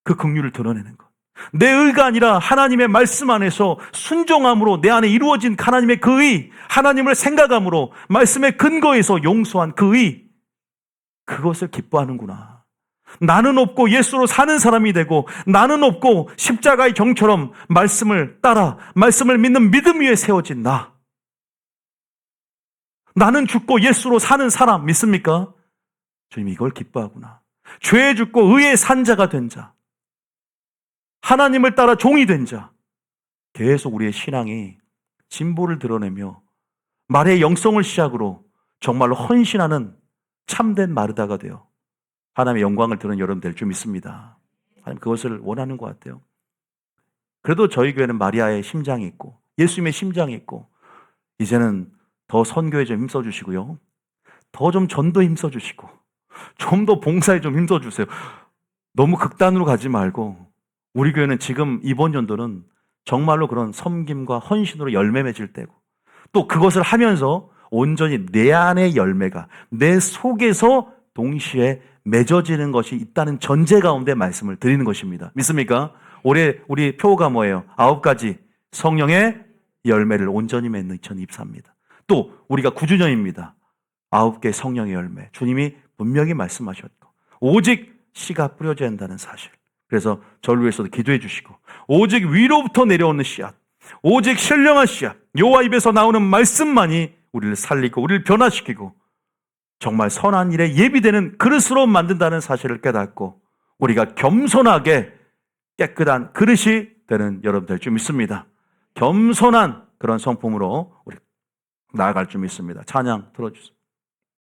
그 긍휼을 드러내는 것. 내 의가 아니라 하나님의 말씀 안에서 순종함으로 내 안에 이루어진 하나님의 그 의, 하나님을 생각함으로 말씀의 근거에서 용서한 그 의, 그것을 기뻐하는구나. 나는 없고 예수로 사는 사람이 되고 나는 없고 십자가의 정처럼 말씀을 따라 말씀을 믿는 믿음 위에 세워진 나. 나는 죽고 예수로 사는 사람 믿습니까? 주님이 이걸 기뻐하구나. 죄에 죽고 의의 산 자가 된 자. 하나님을 따라 종이 된 자. 계속 우리의 신앙이 진보를 드러내며 말의 영성을 시작으로 정말로 헌신하는 참된 마르다가 되어 하나님의 영광을 드러낸 여러분 될 줄 믿습니다. 하나님 그것을 원하는 것 같아요. 그래도 저희 교회는 마리아의 심장이 있고 예수님의 심장이 있고 이제는 더 선교에 좀 힘써주시고요. 더 좀 전도에 힘써주시고 좀 더 봉사에 좀 힘써주세요. 너무 극단으로 가지 말고 우리 교회는 지금 이번 연도는 정말로 그런 섬김과 헌신으로 열매 맺을 때고 또 그것을 하면서 온전히 내 안의 열매가 내 속에서 동시에 맺어지는 것이 있다는 전제 가운데 말씀을 드리는 것입니다. 믿습니까? 올해 우리 표가 뭐예요? 9가지 성령의 열매를 온전히 맺는 2024입니다. 또 우리가 9주년입니다. 9개 성령의 열매. 주님이 분명히 말씀하셨고 오직 씨가 뿌려져야 한다는 사실. 그래서 저를 위해서도 기도해 주시고 오직 위로부터 내려오는 씨앗, 오직 신령한 씨앗, 여호와 입에서 나오는 말씀만이 우리를 살리고 우리를 변화시키고 정말 선한 일에 예비되는 그릇으로 만든다는 사실을 깨닫고 우리가 겸손하게 깨끗한 그릇이 되는 여러분 될 줄 믿습니다. 겸손한 그런 성품으로 우리 나아갈 줄 믿습니다. 찬양 들어주세요.